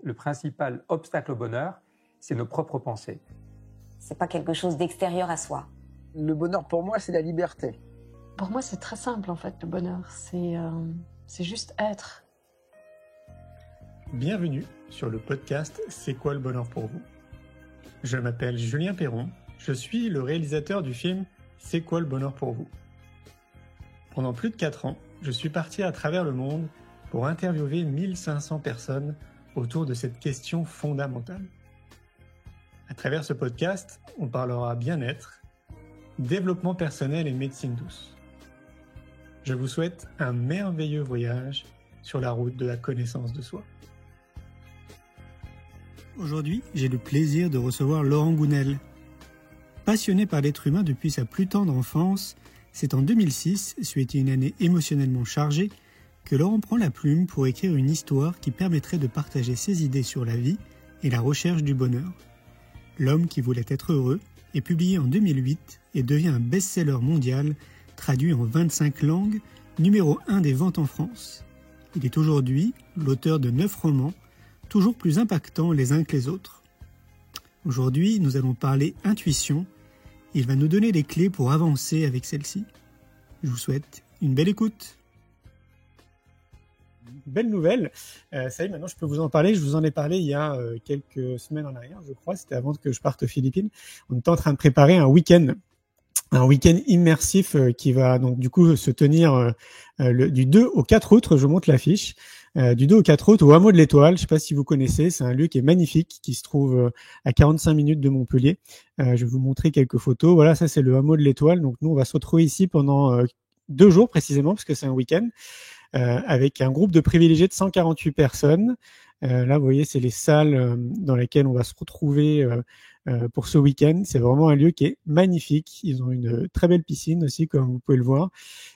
le principal obstacle au bonheur, c'est nos propres pensées. C'est pas quelque chose d'extérieur à soi. Le bonheur pour moi, c'est la liberté. Pour moi, c'est très simple en fait, le bonheur. C'est juste être. Bienvenue sur le podcast C'est quoi le bonheur pour vous? Je m'appelle Julien Perron, je suis le réalisateur du film C'est quoi le bonheur pour vous? Pendant plus de 4 ans, je suis parti à travers le monde pour interviewer 1500 personnes autour de cette question fondamentale. À travers ce podcast, on parlera bien-être, développement personnel et médecine douce. Je vous souhaite un merveilleux voyage sur la route de la connaissance de soi. Aujourd'hui, j'ai le plaisir de recevoir Laurent Gounel. Passionné par l'être humain depuis sa plus tendre enfance, c'est en 2006, suite à une année émotionnellement chargée, que Laurent prend la plume pour écrire une histoire qui permettrait de partager ses idées sur la vie et la recherche du bonheur. L'homme qui voulait être heureux est publié en 2008 et devient un best-seller mondial, traduit en 25 langues, numéro 1 des ventes en France. Il est aujourd'hui l'auteur de 9 romans, toujours plus impactants les uns que les autres. Aujourd'hui, nous allons parler intuition. Il va nous donner les clés pour avancer avec celle-ci. Je vous souhaite une belle écoute. Belle nouvelle, ça y est, maintenant je peux vous en parler. Je vous en ai parlé il y a quelques semaines en arrière, je crois, c'était avant que je parte aux Philippines. On était en train de préparer un week-end immersif qui va donc du coup se tenir du 2 au 4 août, je vous montre l'affiche, du 2 au 4 août au Hameau de l'Étoile. Je ne sais pas si vous connaissez, c'est un lieu qui est magnifique, qui se trouve à 45 minutes de Montpellier. Je vais vous montrer quelques photos. Voilà, ça c'est le Hameau de l'Étoile. Donc nous, on va se retrouver ici pendant 2 jours précisément, parce que c'est un week-end, avec un groupe de privilégiés de 148 personnes. Là, vous voyez, c'est les salles dans lesquelles on va se retrouver pour ce week-end. C'est vraiment un lieu qui est magnifique. Ils ont une très belle piscine aussi, comme vous pouvez le voir.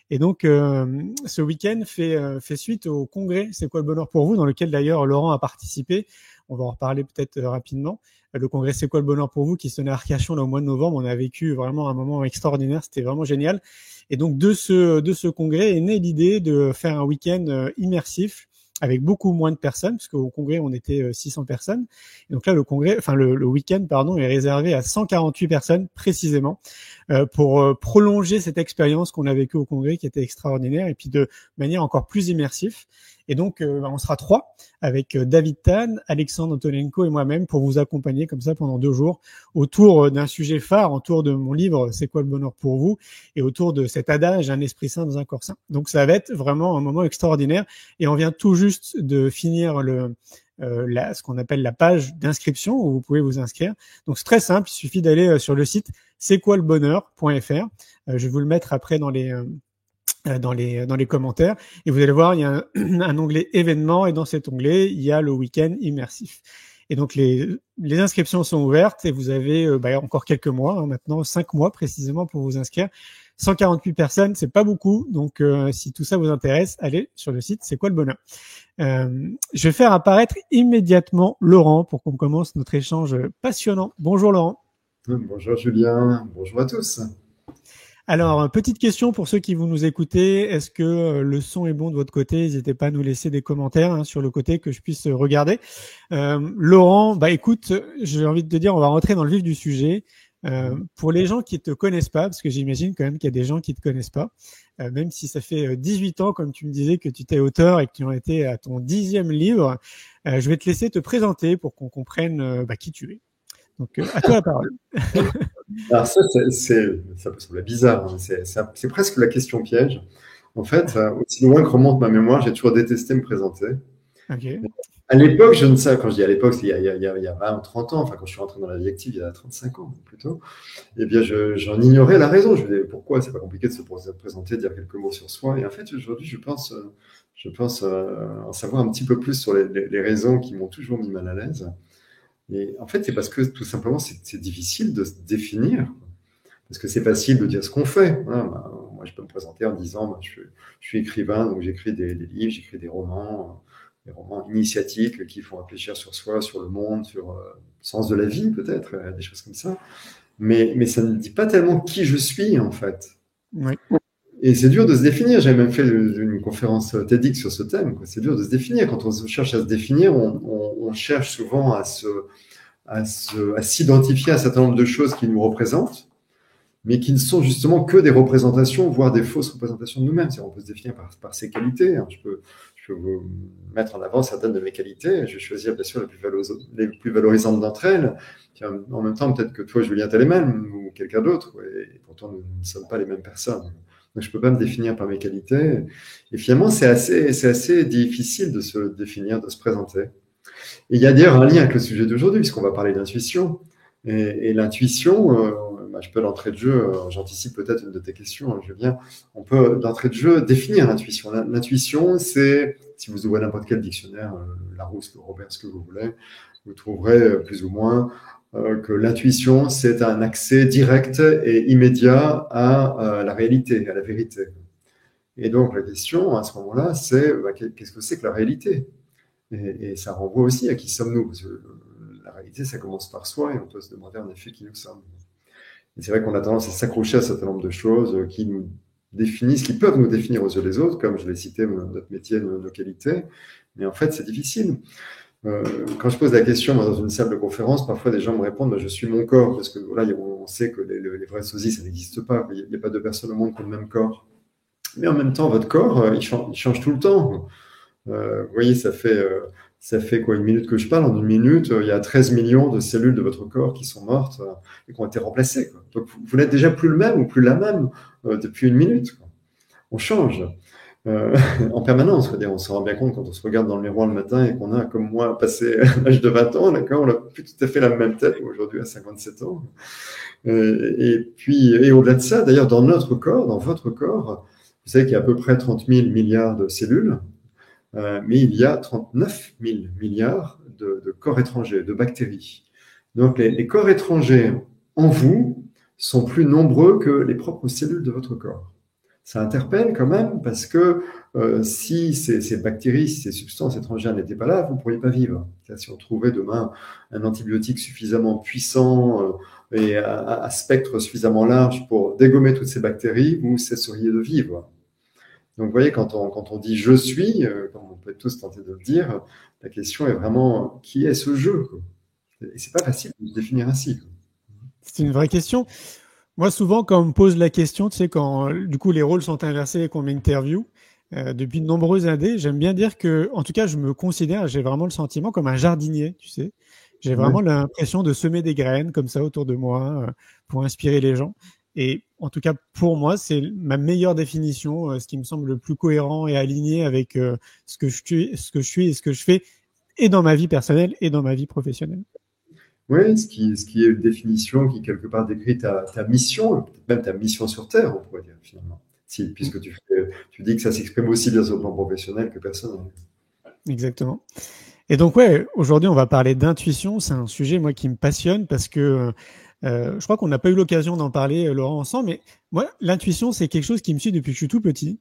Et donc, ce week-end fait suite au congrès C'est quoi le bonheur pour vous, dans lequel d'ailleurs Laurent a participé. On va en reparler peut-être rapidement. Le congrès C'est quoi le bonheur pour vous, qui se tenait à Arcachon là, au mois de novembre. On a vécu vraiment un moment extraordinaire. C'était vraiment génial. Et donc, de ce congrès est née l'idée de faire un week-end immersif, avec beaucoup moins de personnes, parce qu'au congrès, on était 600 personnes. Et donc là, le week-end, est réservé à 148 personnes, précisément, pour prolonger cette expérience qu'on a vécue au congrès, qui était extraordinaire, et puis de manière encore plus immersive. Et donc, on sera 3, avec David Tan, Alexandre Antonenko et moi-même, pour vous accompagner comme ça pendant 2 jours, autour d'un sujet phare, autour de mon livre « C'est quoi le bonheur pour vous ?» et autour de cet adage « Un esprit sain dans un corps sain ». Donc, ça va être vraiment un moment extraordinaire. Et on vient tout juste de finir ce qu'on appelle la page d'inscription, où vous pouvez vous inscrire. Donc, c'est très simple, il suffit d'aller sur le site c'estquoilebonheur.fr. Je vais vous le mettre après dans les commentaires, et vous allez voir, il y a un onglet événements, et dans cet onglet, il y a le week-end immersif. Et donc, les inscriptions sont ouvertes, et vous avez encore quelques mois, maintenant 5 mois précisément pour vous inscrire. 148 personnes, c'est pas beaucoup, donc si tout ça vous intéresse, allez sur le site C'est quoi le bonheur. Je vais faire apparaître immédiatement Laurent pour qu'on commence notre échange passionnant. Bonjour Laurent. Bonjour Julien, bonjour à tous. Alors, petite question pour ceux qui vont nous écouter. Est-ce que le son est bon de votre côté? N'hésitez pas à nous laisser des commentaires sur le côté, que je puisse regarder. Laurent, écoute, j'ai envie de te dire, on va rentrer dans le vif du sujet. Pour les gens qui te connaissent pas, parce que j'imagine quand même qu'il y a des gens qui te connaissent pas, même si ça fait 18 ans, comme tu me disais, que tu t'es auteur et que tu en étais à ton 10e livre, je vais te laisser te présenter pour qu'on comprenne qui tu es. Donc, à toi la parole. Alors ça peut sembler bizarre, hein. C'est presque la question piège. En fait, aussi loin que remonte ma mémoire, j'ai toujours détesté me présenter. Okay. À l'époque, je ne sais, quand je dis à l'époque, il y a 20 ou 30 ans, enfin quand je suis rentré dans la vie active, il y a 35 ans plutôt, eh bien j'en ignorais la raison. Je me disais, pourquoi c'est pas compliqué de se présenter, de dire quelques mots sur soi. Et en fait, aujourd'hui, je pense en savoir un petit peu plus sur les raisons qui m'ont toujours mis mal à l'aise. Et en fait, c'est parce que tout simplement, c'est difficile de se définir. Parce que c'est facile de dire ce qu'on fait. Moi, je peux me présenter en disant je suis écrivain, donc j'écris des livres, j'écris des romans initiatiques qui font réfléchir sur soi, sur le monde, sur le sens de la vie, peut-être, des choses comme ça. Mais ça ne dit pas tellement qui je suis, en fait. Oui. Et c'est dur de se définir. J'avais même fait une conférence TEDx sur ce thème, quoi. C'est dur de se définir. Quand on cherche à se définir, on cherche souvent à s'identifier à un certain nombre de choses qui nous représentent, mais qui ne sont justement que des représentations, voire des fausses représentations de nous-mêmes. On peut se définir par ses qualités. Hein. Je peux vous mettre en avant certaines de mes qualités. Je vais choisir bien sûr les plus valorisantes d'entre elles. En même temps, peut-être que toi, Julien, tu as les mêmes, ou quelqu'un d'autre, et pourtant nous ne sommes pas les mêmes personnes. Donc, je ne peux pas me définir par mes qualités. Et finalement, c'est assez difficile de se définir, de se présenter. Et il y a d'ailleurs un lien avec le sujet d'aujourd'hui, puisqu'on va parler d'intuition. Et l'intuition, je peux d'entrée de jeu, j'anticipe peut-être une de tes questions, hein, Julien, on peut d'entrée de jeu définir l'intuition. L'intuition, c'est, si vous ouvrez n'importe quel dictionnaire, Larousse, Robert, ce que vous voulez, vous trouverez plus ou moins que l'intuition, c'est un accès direct et immédiat à la réalité, à la vérité. Et donc la question à ce moment-là, c'est qu'est-ce que c'est que la réalité ? Et ça renvoie aussi à qui sommes-nous, parce que la réalité, ça commence par soi, et on peut se demander en effet qui nous sommes. Et c'est vrai qu'on a tendance à s'accrocher à un certain nombre de choses qui nous définissent, qui peuvent nous définir aux yeux des autres, comme je l'ai cité, notre métier, nos qualités. Mais en fait, c'est difficile. Quand je pose la question dans une salle de conférence, parfois des gens me répondent je suis mon corps, parce que là, on sait que les vrais sosies, ça n'existe pas. Il n'y a pas deux personnes au monde qui ont le même corps. Mais en même temps, votre corps, il change tout le temps. Vous voyez, ça fait quoi, une minute que je parle. En une minute, il y a 13 millions de cellules de votre corps qui sont mortes et qui ont été remplacées, quoi. Donc, vous n'êtes déjà plus le même ou plus la même depuis une minute, quoi. On change en permanence. On se rend bien compte quand on se regarde dans le miroir le matin et qu'on a, comme moi, passé l'âge de 20 ans, d'accord, on n'a plus tout à fait la même tête aujourd'hui à 57 ans. Et au-delà de ça, d'ailleurs, dans notre corps, dans votre corps, vous savez qu'il y a à peu près 30 000 milliards de cellules. Mais il y a 39 000 milliards de corps étrangers, de bactéries. Donc, les corps étrangers en vous sont plus nombreux que les propres cellules de votre corps. Ça interpelle quand même parce que si ces bactéries, si ces substances étrangères n'étaient pas là, vous ne pourriez pas vivre. Si on trouvait demain un antibiotique suffisamment puissant et à spectre suffisamment large pour dégommer toutes ces bactéries, vous cesseriez de vivre. Donc, vous voyez, quand on dit « je suis », comme on peut tous tenter de le dire, la question est vraiment « qui est ce je ?» Et c'est pas facile de le définir ainsi. C'est une vraie question. Moi, souvent, quand on me pose la question, tu sais, quand du coup les rôles sont inversés et qu'on m'interviewe, depuis de nombreuses années, j'aime bien dire que, en tout cas, je me considère, j'ai vraiment le sentiment comme un jardinier, tu sais. J'ai vraiment l'impression de semer des graines comme ça autour de moi pour inspirer les gens. Et en tout cas, pour moi, c'est ma meilleure définition, ce qui me semble le plus cohérent et aligné avec ce que je suis et ce que je fais, et dans ma vie personnelle et dans ma vie professionnelle. Oui, ce qui est une définition qui, quelque part, décrit ta mission, même ta mission sur Terre, on pourrait dire, finalement. Puisque tu dis que ça s'exprime aussi bien sur le plan professionnel que personnel. Exactement. Et donc, ouais, aujourd'hui, on va parler d'intuition. C'est un sujet, moi, qui me passionne parce que je crois qu'on n'a pas eu l'occasion d'en parler, Laurent, ensemble. Mais moi, l'intuition, c'est quelque chose qui me suit depuis que je suis tout petit.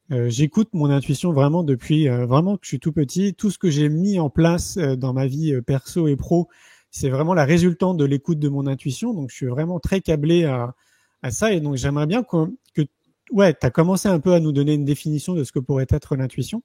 J'écoute mon intuition vraiment depuis vraiment que je suis tout petit. Tout ce que j'ai mis en place dans ma vie perso et pro, c'est vraiment la résultante de l'écoute de mon intuition. Donc, je suis vraiment très câblé à ça. Et donc, j'aimerais bien que ouais, tu as commencé un peu à nous donner une définition de ce que pourrait être l'intuition.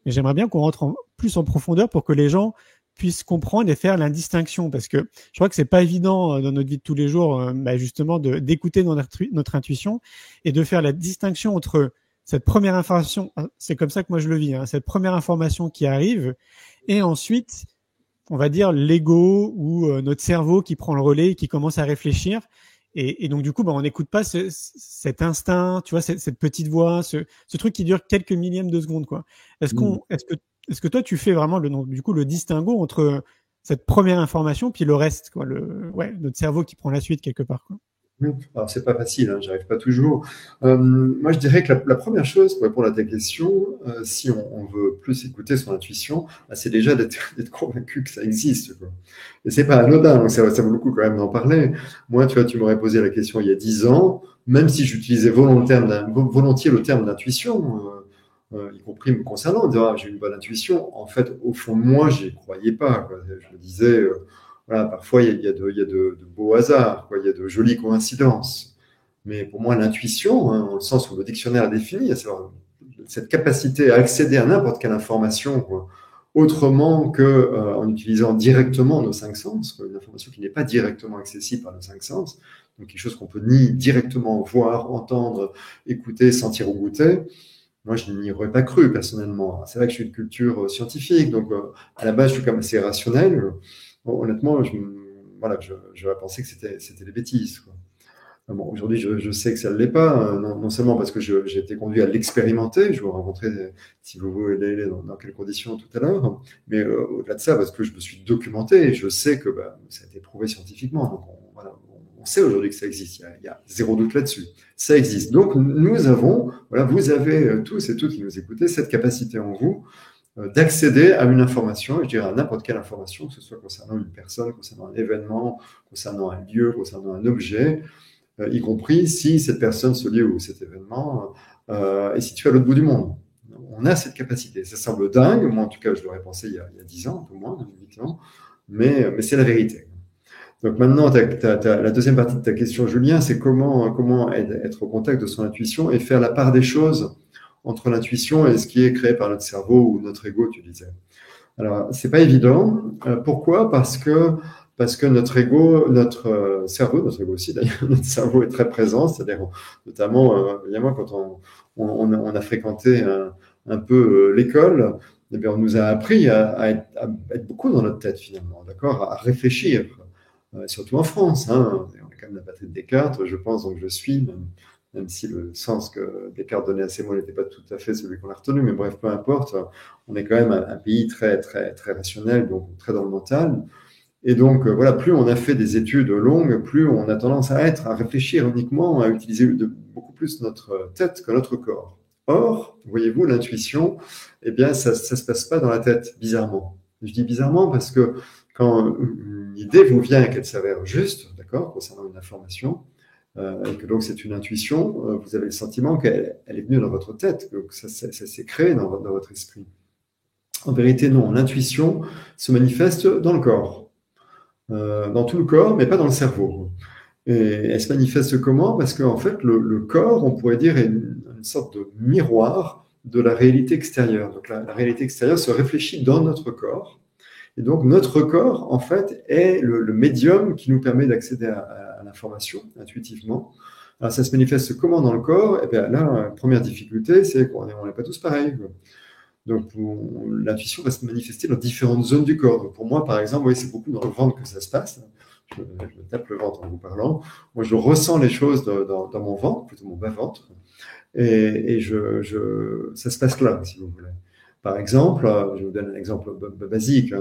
Mais j'aimerais bien qu'on rentre plus en profondeur pour que les gens puissent comprendre et faire la distinction. Parce que je crois que c'est pas évident dans notre vie de tous les jours, justement, d'écouter notre intuition et de faire la distinction entre cette première information, c'est comme ça que moi je le vis, cette première information qui arrive, et ensuite, on va dire l'ego ou notre cerveau qui prend le relais et qui commence à réfléchir. Et donc du coup, on n'écoute pas cet instinct, tu vois, cette petite voix, ce truc qui dure quelques millièmes de seconde, quoi. Est-ce que toi tu fais vraiment le distinguo entre cette première information puis le reste, quoi, notre cerveau qui prend la suite quelque part, quoi. Alors, c'est pas facile, j'arrive pas toujours. Moi, je dirais que la première chose, pour répondre à ta question, si on veut plus écouter son intuition, c'est déjà d'être convaincu que ça existe, quoi. Et c'est pas anodin, donc ça vaut le coup quand même d'en parler. Moi, tu vois, tu m'aurais posé la question il y a 10 ans, même si j'utilisais volontiers le terme d'intuition, y compris me concernant, en disant j'ai une bonne intuition. En fait, au fond de moi, j'y croyais pas, quoi. Je me disais... Voilà, parfois, il y a de beaux hasards, quoi. Il y a de jolies coïncidences. Mais pour moi, l'intuition, hein, dans le sens où le dictionnaire définit, à savoir cette capacité à accéder à n'importe quelle information, quoi, autrement qu'en utilisant directement nos cinq sens, une information qui n'est pas directement accessible par nos cinq sens, donc quelque chose qu'on peut ni directement voir, entendre, écouter, sentir ou goûter. Moi, je n'y aurais pas cru personnellement. C'est vrai que je suis de culture scientifique, donc à la base, je suis quand même assez rationnel. Honnêtement, j'aurais pensé que c'était des bêtises, quoi. Bon, aujourd'hui, je sais que ça ne l'est pas, non seulement parce que j'ai été conduit à l'expérimenter, je vous raconterai, si vous voulez, dans quelles conditions tout à l'heure, mais au-delà de ça, parce que je me suis documenté et je sais que ça a été prouvé scientifiquement. Donc, on sait aujourd'hui que ça existe, il y a zéro doute là-dessus. Ça existe. Donc, nous avons, vous avez tous et toutes qui nous écoutez, cette capacité en vous d'accéder à une information, et je dirais à n'importe quelle information, que ce soit concernant une personne, concernant un événement, concernant un lieu, concernant un objet, y compris si cette personne, ce lieu ou cet événement est situé à l'autre bout du monde. On a cette capacité. Ça semble dingue, moi en tout cas je l'aurais pensé il y a 10 ans, un peu moins, 8 ans, mais c'est la vérité. Donc maintenant, la deuxième partie de ta question, Julien, c'est comment être au contact de son intuition et faire la part des choses entre l'intuition et ce qui est créé par notre cerveau ou notre ego, tu disais. Alors, c'est pas évident. Pourquoi ? Parce que notre ego, notre cerveau aussi d'ailleurs, notre cerveau est très présent, c'est-à-dire notamment, évidemment, quand on a fréquenté un peu l'école, eh bien, on nous a appris à être beaucoup dans notre tête finalement, d'accord, à réfléchir, surtout en France. Hein. On a quand même la patrie de Descartes, je pense, donc je suis, même si le sens que Descartes donnait à ces mots n'était pas tout à fait celui qu'on a retenu, mais bref, peu importe, on est quand même un pays très, très, très rationnel, donc très dans le mental. Et donc, plus on a fait des études longues, plus on a tendance à réfléchir uniquement, à utiliser beaucoup plus notre tête que notre corps. Or, voyez-vous, l'intuition, eh bien, ça se passe pas dans la tête, bizarrement. Je dis bizarrement parce que quand une idée vous vient et qu'elle s'avère juste, d'accord, concernant une information, et que donc c'est une intuition, vous avez le sentiment qu'elle est venue dans votre tête, que ça s'est créé dans votre esprit. En vérité, non. L'intuition se manifeste dans le corps. Dans tout le corps, mais pas dans le cerveau. Et elle se manifeste comment ? Parce qu'en fait, le corps, on pourrait dire, est une sorte de miroir de la réalité extérieure. Donc la réalité extérieure se réfléchit dans notre corps. Et donc notre corps, en fait, est le médium qui nous permet d'accéder à l'information intuitivement. Alors ça se manifeste comment dans le corps ? Et bien là, la première difficulté, c'est qu'on n'est pas tous pareils. Donc, l'intuition va se manifester dans différentes zones du corps. Donc, pour moi, par exemple, c'est beaucoup dans le ventre que ça se passe. Je me tape le ventre en vous parlant. Moi, je ressens les choses dans mon ventre, plutôt mon bas-ventre. Et ça se passe là, si vous voulez. Par exemple, je vous donne un exemple basique.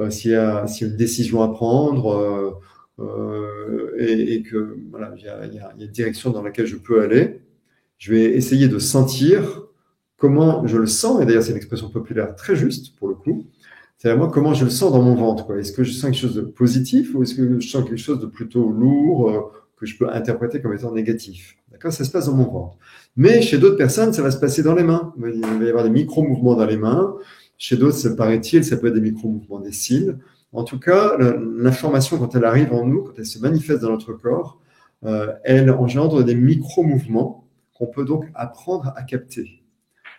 S'il y a une décision à prendre et que il y a une direction dans laquelle je peux aller, je vais essayer de sentir comment je le sens, et d'ailleurs c'est une expression populaire très juste pour le coup, c'est-à-dire moi comment je le sens dans mon ventre, quoi. Est-ce que je sens quelque chose de positif ou est-ce que je sens quelque chose de plutôt lourd que je peux interpréter comme étant négatif, d'accord ? Ça se passe dans mon ventre. Mais chez d'autres personnes, ça va se passer dans les mains. Il va y avoir des micro-mouvements dans les mains. Chez d'autres, ça paraît-il, ça peut être des micro-mouvements des cils. En tout cas, l'information, quand elle arrive en nous, quand elle se manifeste dans notre corps, elle engendre des micro-mouvements qu'on peut donc apprendre à capter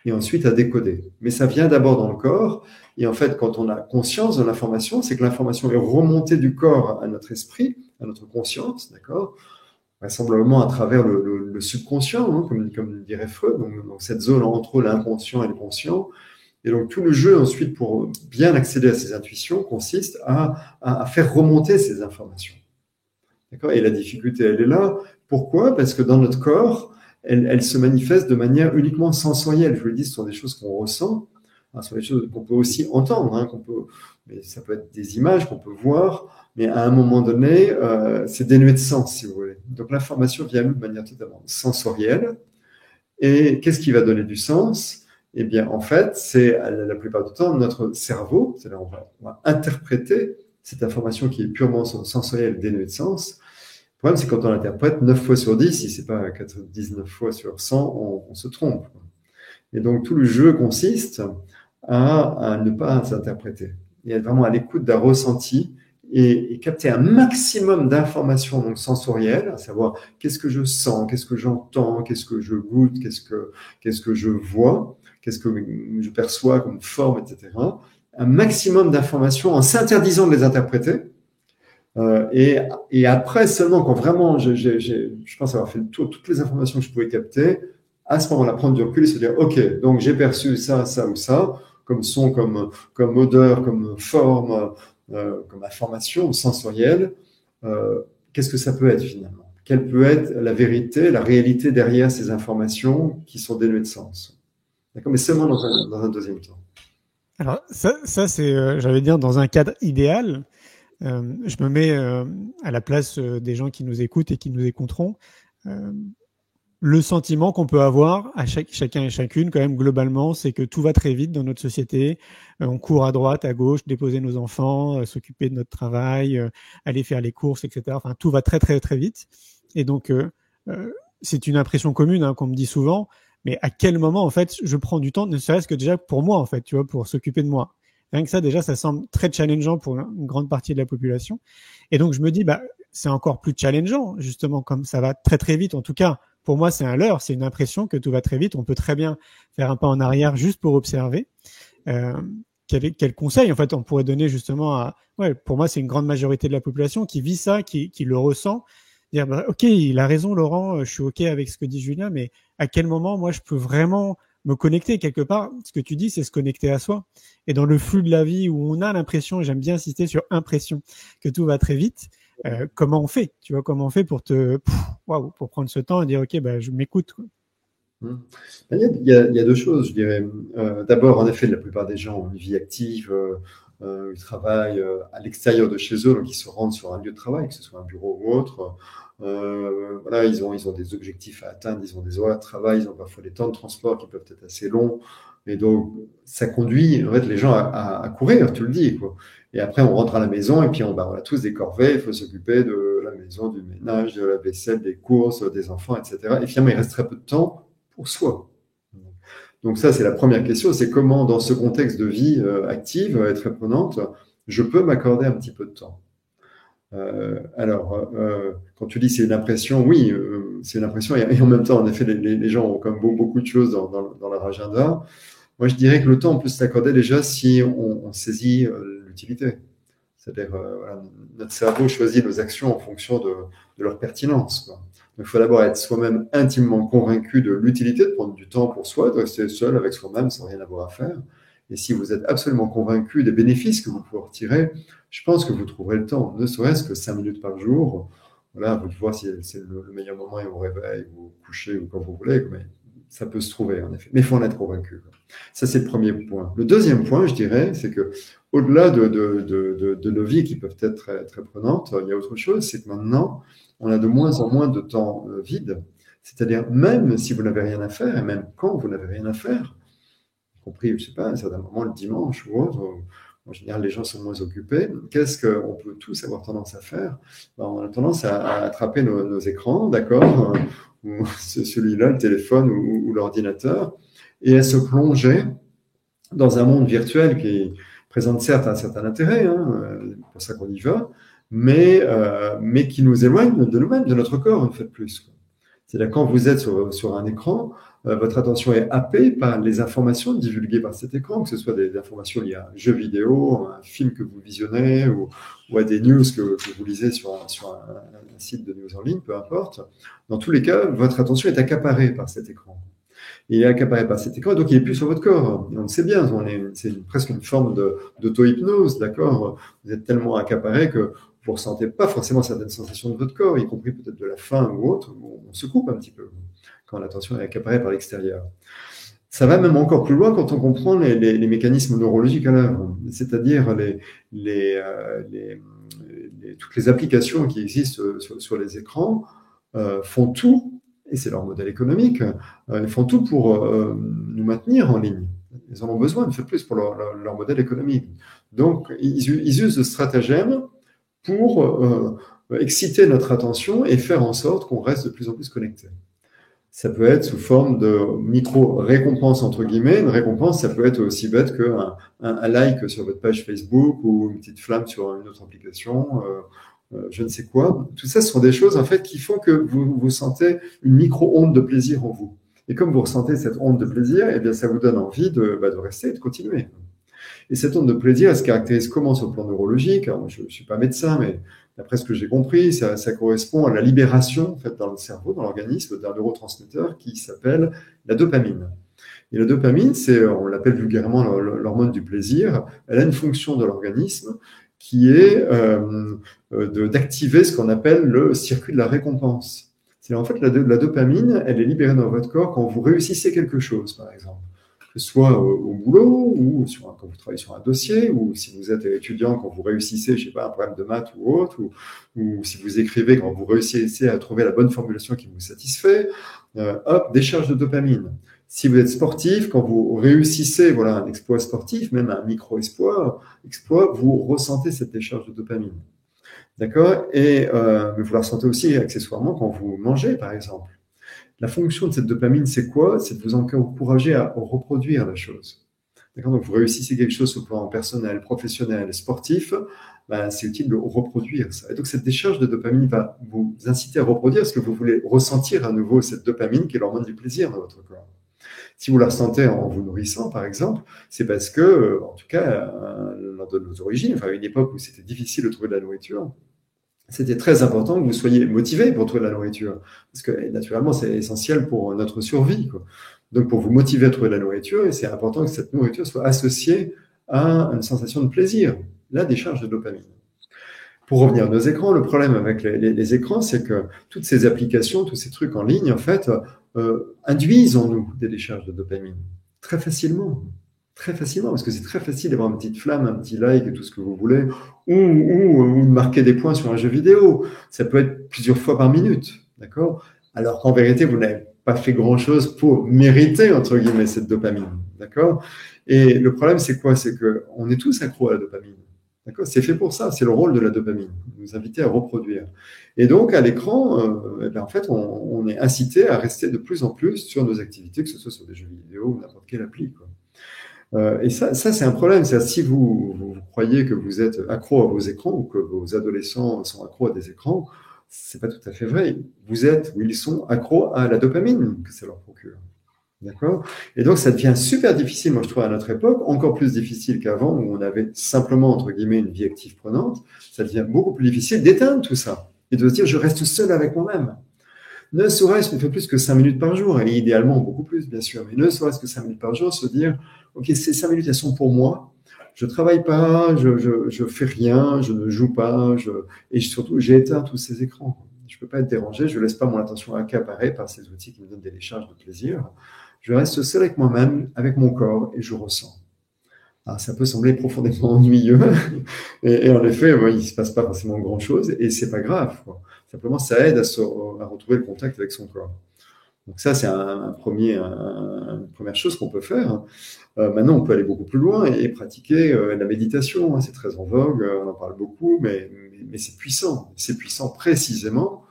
et ensuite à décoder. Mais ça vient d'abord dans le corps. Et en fait, quand on a conscience de l'information, c'est que l'information est remontée du corps à notre esprit, à notre conscience, d'accord ? Vraisemblablement à travers le subconscient, hein, comme dirait Freud, donc cette zone entre l'inconscient et le conscient. Et donc tout le jeu ensuite pour bien accéder à ces intuitions consiste à faire remonter ces informations. D'accord ? Et la difficulté, elle est là. Pourquoi ? Parce que dans notre corps, elle se manifeste de manière uniquement sensorielle. Je vous le dis, ce sont des choses qu'on ressent, ce sont des choses qu'on peut aussi entendre, hein, mais ça peut être des images qu'on peut voir, mais à un moment donné, c'est dénué de sens, si vous voulez. Donc l'information vient à nous de manière totalement sensorielle. Et qu'est-ce qui va donner du sens ? Eh bien, en fait, c'est la plupart du temps notre cerveau, c'est-à-dire on va interpréter cette information qui est purement sensorielle, dénuée de sens. Le problème, c'est quand on l'interprète 9 fois sur 10, si ce n'est pas 99 fois sur 100, on se trompe. Et donc, tout le jeu consiste à ne pas s'interpréter et être vraiment à l'écoute d'un ressenti et capter un maximum d'informations donc sensorielles, à savoir qu'est-ce que je sens, qu'est-ce que j'entends, qu'est-ce que je goûte, qu'est-ce que je vois, qu'est-ce que je perçois comme forme, etc. Un maximum d'informations en s'interdisant de les interpréter. Et après seulement, quand vraiment je pense avoir fait le tour de toutes les informations que je pouvais capter, à ce moment-là, prendre du recul et se dire, OK, donc j'ai perçu ça, ça ou ça, comme son, comme odeur, comme forme, comme information sensorielle. Qu'est-ce que ça peut être finalement? Quelle peut être la vérité, la réalité derrière ces informations qui sont dénuées de sens? D'accord, mais seulement dans un deuxième temps. Alors ça c'est, j'allais dire, dans un cadre idéal. Je me mets à la place des gens qui nous écoutent et qui nous écouteront. Le sentiment qu'on peut avoir à chacun et chacune, quand même, globalement, c'est que tout va très vite dans notre société. On court à droite, à gauche, déposer nos enfants, s'occuper de notre travail, aller faire les courses, etc. Enfin, tout va très, très, très vite. Et donc, c'est une impression commune hein, qu'on me dit souvent. Mais à quel moment, en fait, je prends du temps, ne serait-ce que déjà pour moi, en fait, tu vois, pour s'occuper de moi. Rien que ça, déjà, ça semble très challengeant pour une grande partie de la population. Et donc, je me dis, c'est encore plus challengeant, justement, comme ça va très, très vite. En tout cas, pour moi, c'est un leurre, c'est une impression que tout va très vite. On peut très bien faire un pas en arrière juste pour observer. Quel conseil, en fait, on pourrait donner justement pour moi, c'est une grande majorité de la population qui vit ça, qui le ressent. Dire, OK, il a raison, Laurent, je suis OK avec ce que dit Julien, mais à quel moment, moi, je peux vraiment me connecter quelque part? Ce que tu dis, c'est se connecter à soi. Et dans le flux de la vie où on a l'impression, j'aime bien insister sur impression, que tout va très vite, comment on fait? Tu vois, comment on fait pour pour prendre ce temps et dire, OK, je m'écoute, quoi. Il y a deux choses, je dirais. D'abord, en effet, la plupart des gens ont une vie active, ils travaillent à l'extérieur de chez eux, donc ils se rendent sur un lieu de travail, que ce soit un bureau ou autre. Voilà, ils ont des objectifs à atteindre, ils ont des horaires de travail, ils ont parfois des temps de transport qui peuvent être assez longs. Et donc, ça conduit en fait, les gens à courir, tu le dis, quoi. Et après, on rentre à la maison et puis on a tous des corvées, il faut s'occuper de la maison, du ménage, de la vaisselle, des courses, des enfants, etc. Et finalement, il reste très peu de temps pour soi. Donc ça, c'est la première question, c'est comment, dans ce contexte de vie active et très prenante, je peux m'accorder un petit peu de temps. Quand tu dis c'est une impression, oui, c'est une impression, et en même temps, en effet, les gens ont comme beaucoup de choses dans leur agenda. Moi, je dirais que le temps, on peut s'accorder déjà si on saisit l'utilité. C'est-à-dire, notre cerveau choisit nos actions en fonction de leur pertinence, quoi. Donc, il faut d'abord être soi-même intimement convaincu de l'utilité de prendre du temps pour soi, de rester seul avec soi-même sans rien avoir à faire. Et si vous êtes absolument convaincu des bénéfices que vous pouvez retirer, je pense que vous trouverez le temps, ne serait-ce que 5 minutes par jour. Voilà, vous devez voir si c'est le meilleur moment et au réveil, ou au coucher, ou quand vous voulez. Mais ça peut se trouver, en effet. Mais il faut en être convaincu, quoi. Ça, c'est le premier point. Le deuxième point, je dirais, c'est que au-delà de nos vies qui peuvent être très, très prenantes, il y a autre chose, c'est que maintenant, on a de moins en moins de temps vide. C'est-à-dire, même si vous n'avez rien à faire, et même quand vous n'avez rien à faire, y compris, je sais pas, à un certain moment, le dimanche ou autre, en général, les gens sont moins occupés. Qu'est-ce qu'on peut tous avoir tendance à faire? On a tendance à attraper nos écrans, d'accord, ou celui-là, le téléphone ou l'ordinateur, et à se plonger dans un monde virtuel qui présente certes un certain intérêt, c'est pour ça qu'on y va, mais qui nous éloigne de nous-mêmes, de notre corps, une fois de plus, quoi. C'est-à-dire quand vous êtes sur un écran, votre attention est happée par les informations divulguées par cet écran, que ce soit des informations liées à un jeu vidéo, un film que vous visionnez ou à des news que vous lisez sur un site de news en ligne, peu importe. Dans tous les cas, votre attention est accaparée par cet écran. Il est accaparé par cet écran, donc il n'est plus sur votre corps. On le sait bien, c'est presque une forme d'auto-hypnose, d'accord? Vous êtes tellement accaparé que vous ne ressentez pas forcément certaines sensations de votre corps, y compris peut-être de la faim ou autre. On se coupe un petit peu quand l'attention est accaparée par l'extérieur. Ça va même encore plus loin quand on comprend les mécanismes neurologiques à l'œuvre, c'est-à-dire toutes les applications qui existent sur les écrans font tout, et c'est leur modèle économique, ils font tout pour nous maintenir en ligne. Ils en ont besoin, une fois de plus, pour leur modèle économique. Donc, ils usent de stratagèmes pour exciter notre attention et faire en sorte qu'on reste de plus en plus connecté. Ça peut être sous forme de micro-récompense, entre guillemets. Une récompense, ça peut être aussi bête qu'un like sur votre page Facebook ou une petite flamme sur une autre application, je ne sais quoi. Tout ça, ce sont des choses, en fait, qui font que vous sentez une micro-onde de plaisir en vous. Et comme vous ressentez cette onde de plaisir, eh bien, ça vous donne envie de rester et de continuer. Et cette onde de plaisir, elle se caractérise comment sur le plan neurologique? Alors, je ne suis pas médecin, mais d'après ce que j'ai compris, ça correspond à la libération, en fait, dans le cerveau, dans l'organisme, d'un neurotransmetteur qui s'appelle la dopamine. Et la dopamine, on l'appelle vulgairement l'hormone du plaisir. Elle a une fonction de l'organisme qui est d'activer ce qu'on appelle le circuit de la récompense. C'est en fait la dopamine, elle est libérée dans votre corps quand vous réussissez quelque chose, par exemple. Que ce soit au boulot ou quand vous travaillez sur un dossier, ou si vous êtes étudiant, quand vous réussissez, je sais pas, un problème de maths ou autre, ou si vous écrivez, quand vous réussissez à trouver la bonne formulation qui vous satisfait, hop, décharge de dopamine. Si vous êtes sportif, quand vous réussissez, voilà, un exploit sportif, même un micro-exploit, vous ressentez cette décharge de dopamine. D'accord? Mais vous la ressentez aussi accessoirement quand vous mangez, par exemple. La fonction de cette dopamine, c'est quoi? C'est de vous encourager à reproduire la chose. D'accord? Donc, vous réussissez quelque chose sur le plan personnel, professionnel, sportif, c'est utile de reproduire ça. Et donc, cette décharge de dopamine va vous inciter à reproduire parce que vous voulez ressentir à nouveau cette dopamine qui est l'hormone du plaisir dans votre corps. Si vous la ressentez en vous nourrissant, par exemple, c'est parce que, en tout cas, lors de nos origines, enfin, à une époque où c'était difficile de trouver de la nourriture, c'était très important que vous soyez motivé pour trouver de la nourriture. Parce que, naturellement, c'est essentiel pour notre survie, quoi. Donc, pour vous motiver à trouver de la nourriture, et c'est important que cette nourriture soit associée à une sensation de plaisir, la décharge de dopamine. Pour revenir à nos écrans, le problème avec les écrans, c'est que toutes ces applications, tous ces trucs en ligne, en fait, induisent en nous des décharges de dopamine. Très facilement. Très facilement, parce que c'est très facile d'avoir une petite flamme, un petit like et tout ce que vous voulez, ou de marquer des points sur un jeu vidéo. Ça peut être plusieurs fois par minute, d'accord? Alors qu'en vérité, vous n'avez pas fait grand-chose pour mériter, entre guillemets, cette dopamine, d'accord? Et le problème, c'est quoi? C'est qu'on est tous accros à la dopamine. D'accord? C'est fait pour ça, c'est le rôle de la dopamine, nous inviter à reproduire. Et donc, à l'écran, en fait, on est incité à rester de plus en plus sur nos activités, que ce soit sur des jeux vidéo ou n'importe quelle appli, quoi. Et ça c'est un problème. C'est-à-dire, si vous croyez que vous êtes accro à vos écrans ou que vos adolescents sont accros à des écrans, c'est pas tout à fait vrai. Vous êtes ou ils sont accros à la dopamine que ça leur procure. D'accord? Et donc, ça devient super difficile, moi, je trouve, à notre époque, encore plus difficile qu'avant, où on avait simplement, entre guillemets, une vie active prenante. Ça devient beaucoup plus difficile d'éteindre tout ça et de se dire, je reste seul avec moi-même. Ne serait-ce ne fait plus que 5 minutes par jour, et idéalement beaucoup plus, bien sûr, mais ne serait-ce que 5 minutes par jour, se dire, OK, ces 5 minutes, elles sont pour moi, je travaille pas, je fais rien, je ne joue pas, et surtout, j'ai éteint tous ces écrans. Je peux pas être dérangé, je laisse pas mon attention accaparée par ces outils qui me donnent des décharges de plaisir. Je reste seul avec moi-même, avec mon corps, et je ressens. Alors, ça peut sembler profondément ennuyeux, et en effet, il se passe pas forcément grand-chose, et c'est pas grave, quoi. Simplement, ça aide à retrouver le contact avec son corps. Donc ça, c'est une première chose qu'on peut faire. Maintenant, on peut aller beaucoup plus loin et pratiquer la méditation. C'est très en vogue, on en parle beaucoup, mais c'est puissant. C'est puissant précisément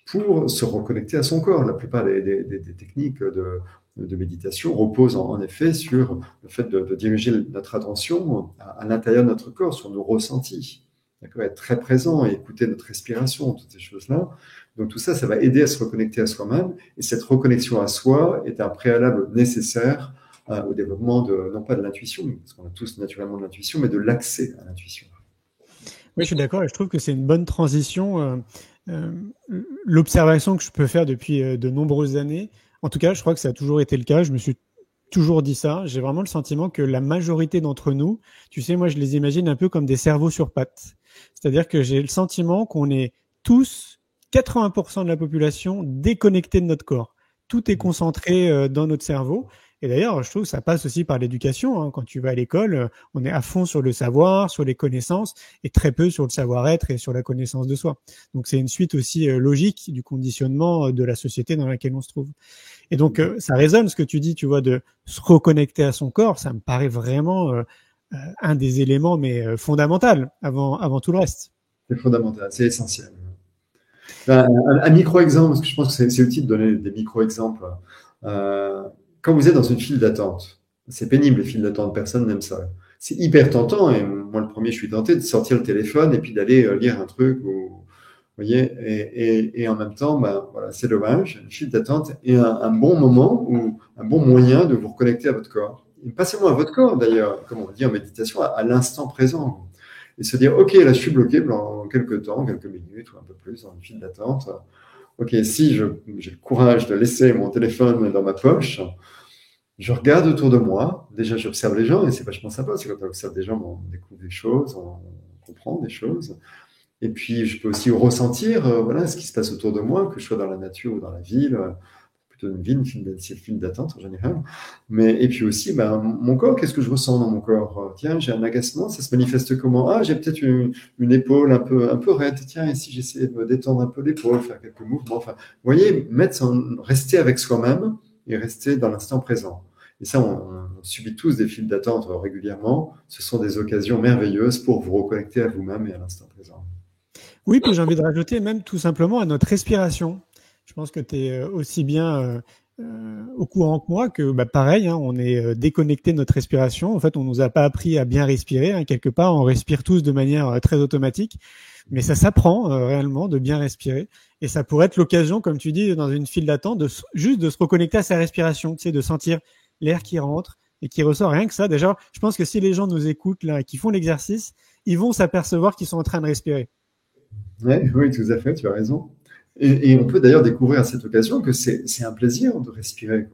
pour se reconnecter à son corps. La plupart des techniques de méditation reposent en effet sur le fait de diriger notre attention à l'intérieur de notre corps, sur nos ressentis. D'accord, être très présent et écouter notre respiration, toutes ces choses-là. Donc tout ça, ça va aider à se reconnecter à soi-même. Et cette reconnexion à soi est un préalable nécessaire au développement non pas de l'intuition, parce qu'on a tous naturellement de l'intuition, mais de l'accès à l'intuition. Oui, je suis d'accord et je trouve que c'est une bonne transition. L'observation que je peux faire depuis de nombreuses années, en tout cas, je crois que ça a toujours été le cas. Je me suis toujours dit ça. J'ai vraiment le sentiment que la majorité d'entre nous, tu sais, moi, je les imagine un peu comme des cerveaux sur pattes. C'est-à-dire que j'ai le sentiment qu'on est tous, 80% de la population, déconnectés de notre corps. Tout est concentré dans notre cerveau. Et d'ailleurs, je trouve que ça passe aussi par l'éducation, hein. Quand tu vas à l'école, on est à fond sur le savoir, sur les connaissances, et très peu sur le savoir-être et sur la connaissance de soi. Donc, c'est une suite aussi logique du conditionnement de la société dans laquelle on se trouve. Et donc, ça résonne ce que tu dis, tu vois, de se reconnecter à son corps. Ça me paraît vraiment un des éléments, mais fondamental avant tout le reste. C'est fondamental, c'est essentiel. Un micro-exemple, parce que je pense que c'est utile de donner des micro-exemples. Quand vous êtes dans une file d'attente, c'est pénible les files d'attente, personne n'aime ça. C'est hyper tentant, et moi le premier, je suis tenté de sortir le téléphone et puis d'aller lire un truc, vous voyez, et en même temps, voilà, c'est dommage, une file d'attente est un bon moment ou un bon moyen de vous reconnecter à votre corps. Et pas seulement à votre corps d'ailleurs, comme on dit en méditation, à l'instant présent. Et se dire, ok, là je suis bloqué pendant quelques temps, quelques minutes ou un peu plus dans une file d'attente. Ok, si j'ai le courage de laisser mon téléphone dans ma poche, je regarde autour de moi. Déjà, j'observe les gens et c'est vachement sympa. C'est quand on observe des gens, on découvre des choses, on comprend des choses. Et puis, je peux aussi ressentir voilà, ce qui se passe autour de moi, que je sois dans la nature ou dans la ville. Plutôt une ville, c'est une file d'attente en général. Et puis aussi, mon corps, qu'est-ce que je ressens dans mon corps? Tiens, j'ai un agacement, ça se manifeste comment? Ah, j'ai peut-être une épaule un peu raide. Tiens, et si j'essayais de me détendre un peu l'épaule, faire quelques mouvements. Enfin, vous voyez, rester avec soi-même et rester dans l'instant présent. Et ça, on subit tous des files d'attente régulièrement. Ce sont des occasions merveilleuses pour vous reconnecter à vous-même et à l'instant présent. Oui, puis j'ai envie de rajouter même tout simplement à notre respiration. Je pense que tu es aussi bien au courant que moi que pareil, hein, on est déconnecté de notre respiration. En fait, on nous a pas appris à bien respirer. Hein, quelque part, on respire tous de manière très automatique. Mais ça s'apprend réellement de bien respirer. Et ça pourrait être l'occasion, comme tu dis, dans une file d'attente, juste de se reconnecter à sa respiration, tu sais, de sentir l'air qui rentre et qui ressort. Rien que ça, déjà, je pense que si les gens nous écoutent là et qui font l'exercice, ils vont s'apercevoir qu'ils sont en train de respirer. Ouais, oui, tout à fait, tu as raison. Et on peut d'ailleurs découvrir à cette occasion que c'est un plaisir de respirer.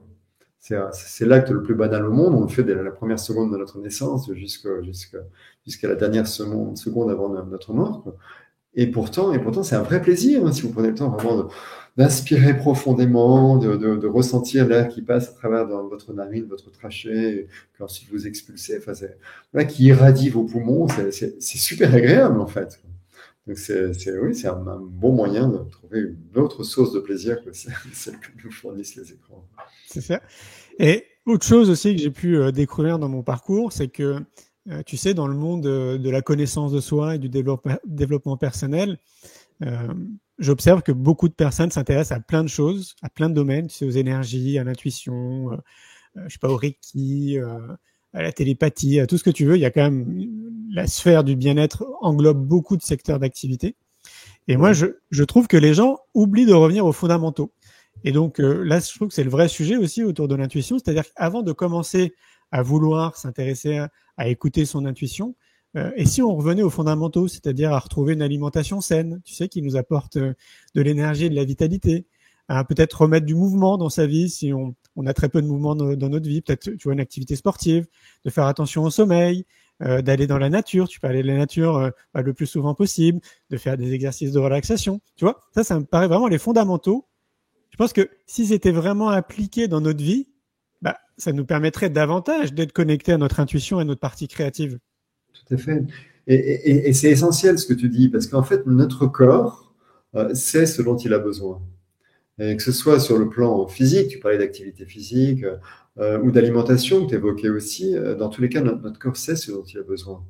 C'est l'acte le plus banal au monde. On le fait dès la première seconde de notre naissance jusqu'à la dernière seconde avant notre mort. Et pourtant, c'est un vrai plaisir, hein, si vous prenez le temps vraiment d'inspirer profondément, de ressentir l'air qui passe à travers votre narine, votre trachée, qu'ensuite vous expulsez, qui irradie vos poumons. C'est super agréable en fait. Donc c'est un bon moyen de trouver une autre source de plaisir que celle que nous fournissent les écrans. C'est ça. Et autre chose aussi que j'ai pu découvrir dans mon parcours, c'est que tu sais, dans le monde de la connaissance de soi et du développement personnel, j'observe que beaucoup de personnes s'intéressent à plein de choses, à plein de domaines, tu sais, aux énergies, à l'intuition, je sais pas, au Reiki, à la télépathie, à tout ce que tu veux. Il y a quand même la sphère du bien-être englobe beaucoup de secteurs d'activité. Et moi, je trouve que les gens oublient de revenir aux fondamentaux. Et donc là, je trouve que c'est le vrai sujet aussi autour de l'intuition, c'est-à-dire qu'avant de commencer à vouloir s'intéresser à écouter son intuition, et si on revenait aux fondamentaux, c'est-à-dire à retrouver une alimentation saine, tu sais, qui nous apporte de l'énergie et de la vitalité, à peut-être remettre du mouvement dans sa vie si on a très peu de mouvement dans notre vie, peut-être tu vois une activité sportive, de faire attention au sommeil, d'aller dans la nature, tu peux aller dans la nature le plus souvent possible, de faire des exercices de relaxation, tu vois, ça me paraît vraiment les fondamentaux. Je pense que si c'était vraiment appliqué dans notre vie, ça nous permettrait davantage d'être connectés à notre intuition et à notre partie créative. Tout à fait. Et c'est essentiel ce que tu dis, parce qu'en fait, notre corps sait ce dont il a besoin. Et que ce soit sur le plan physique, tu parlais d'activité physique, ou d'alimentation, que tu évoquais aussi, dans tous les cas, notre corps sait ce dont il a besoin.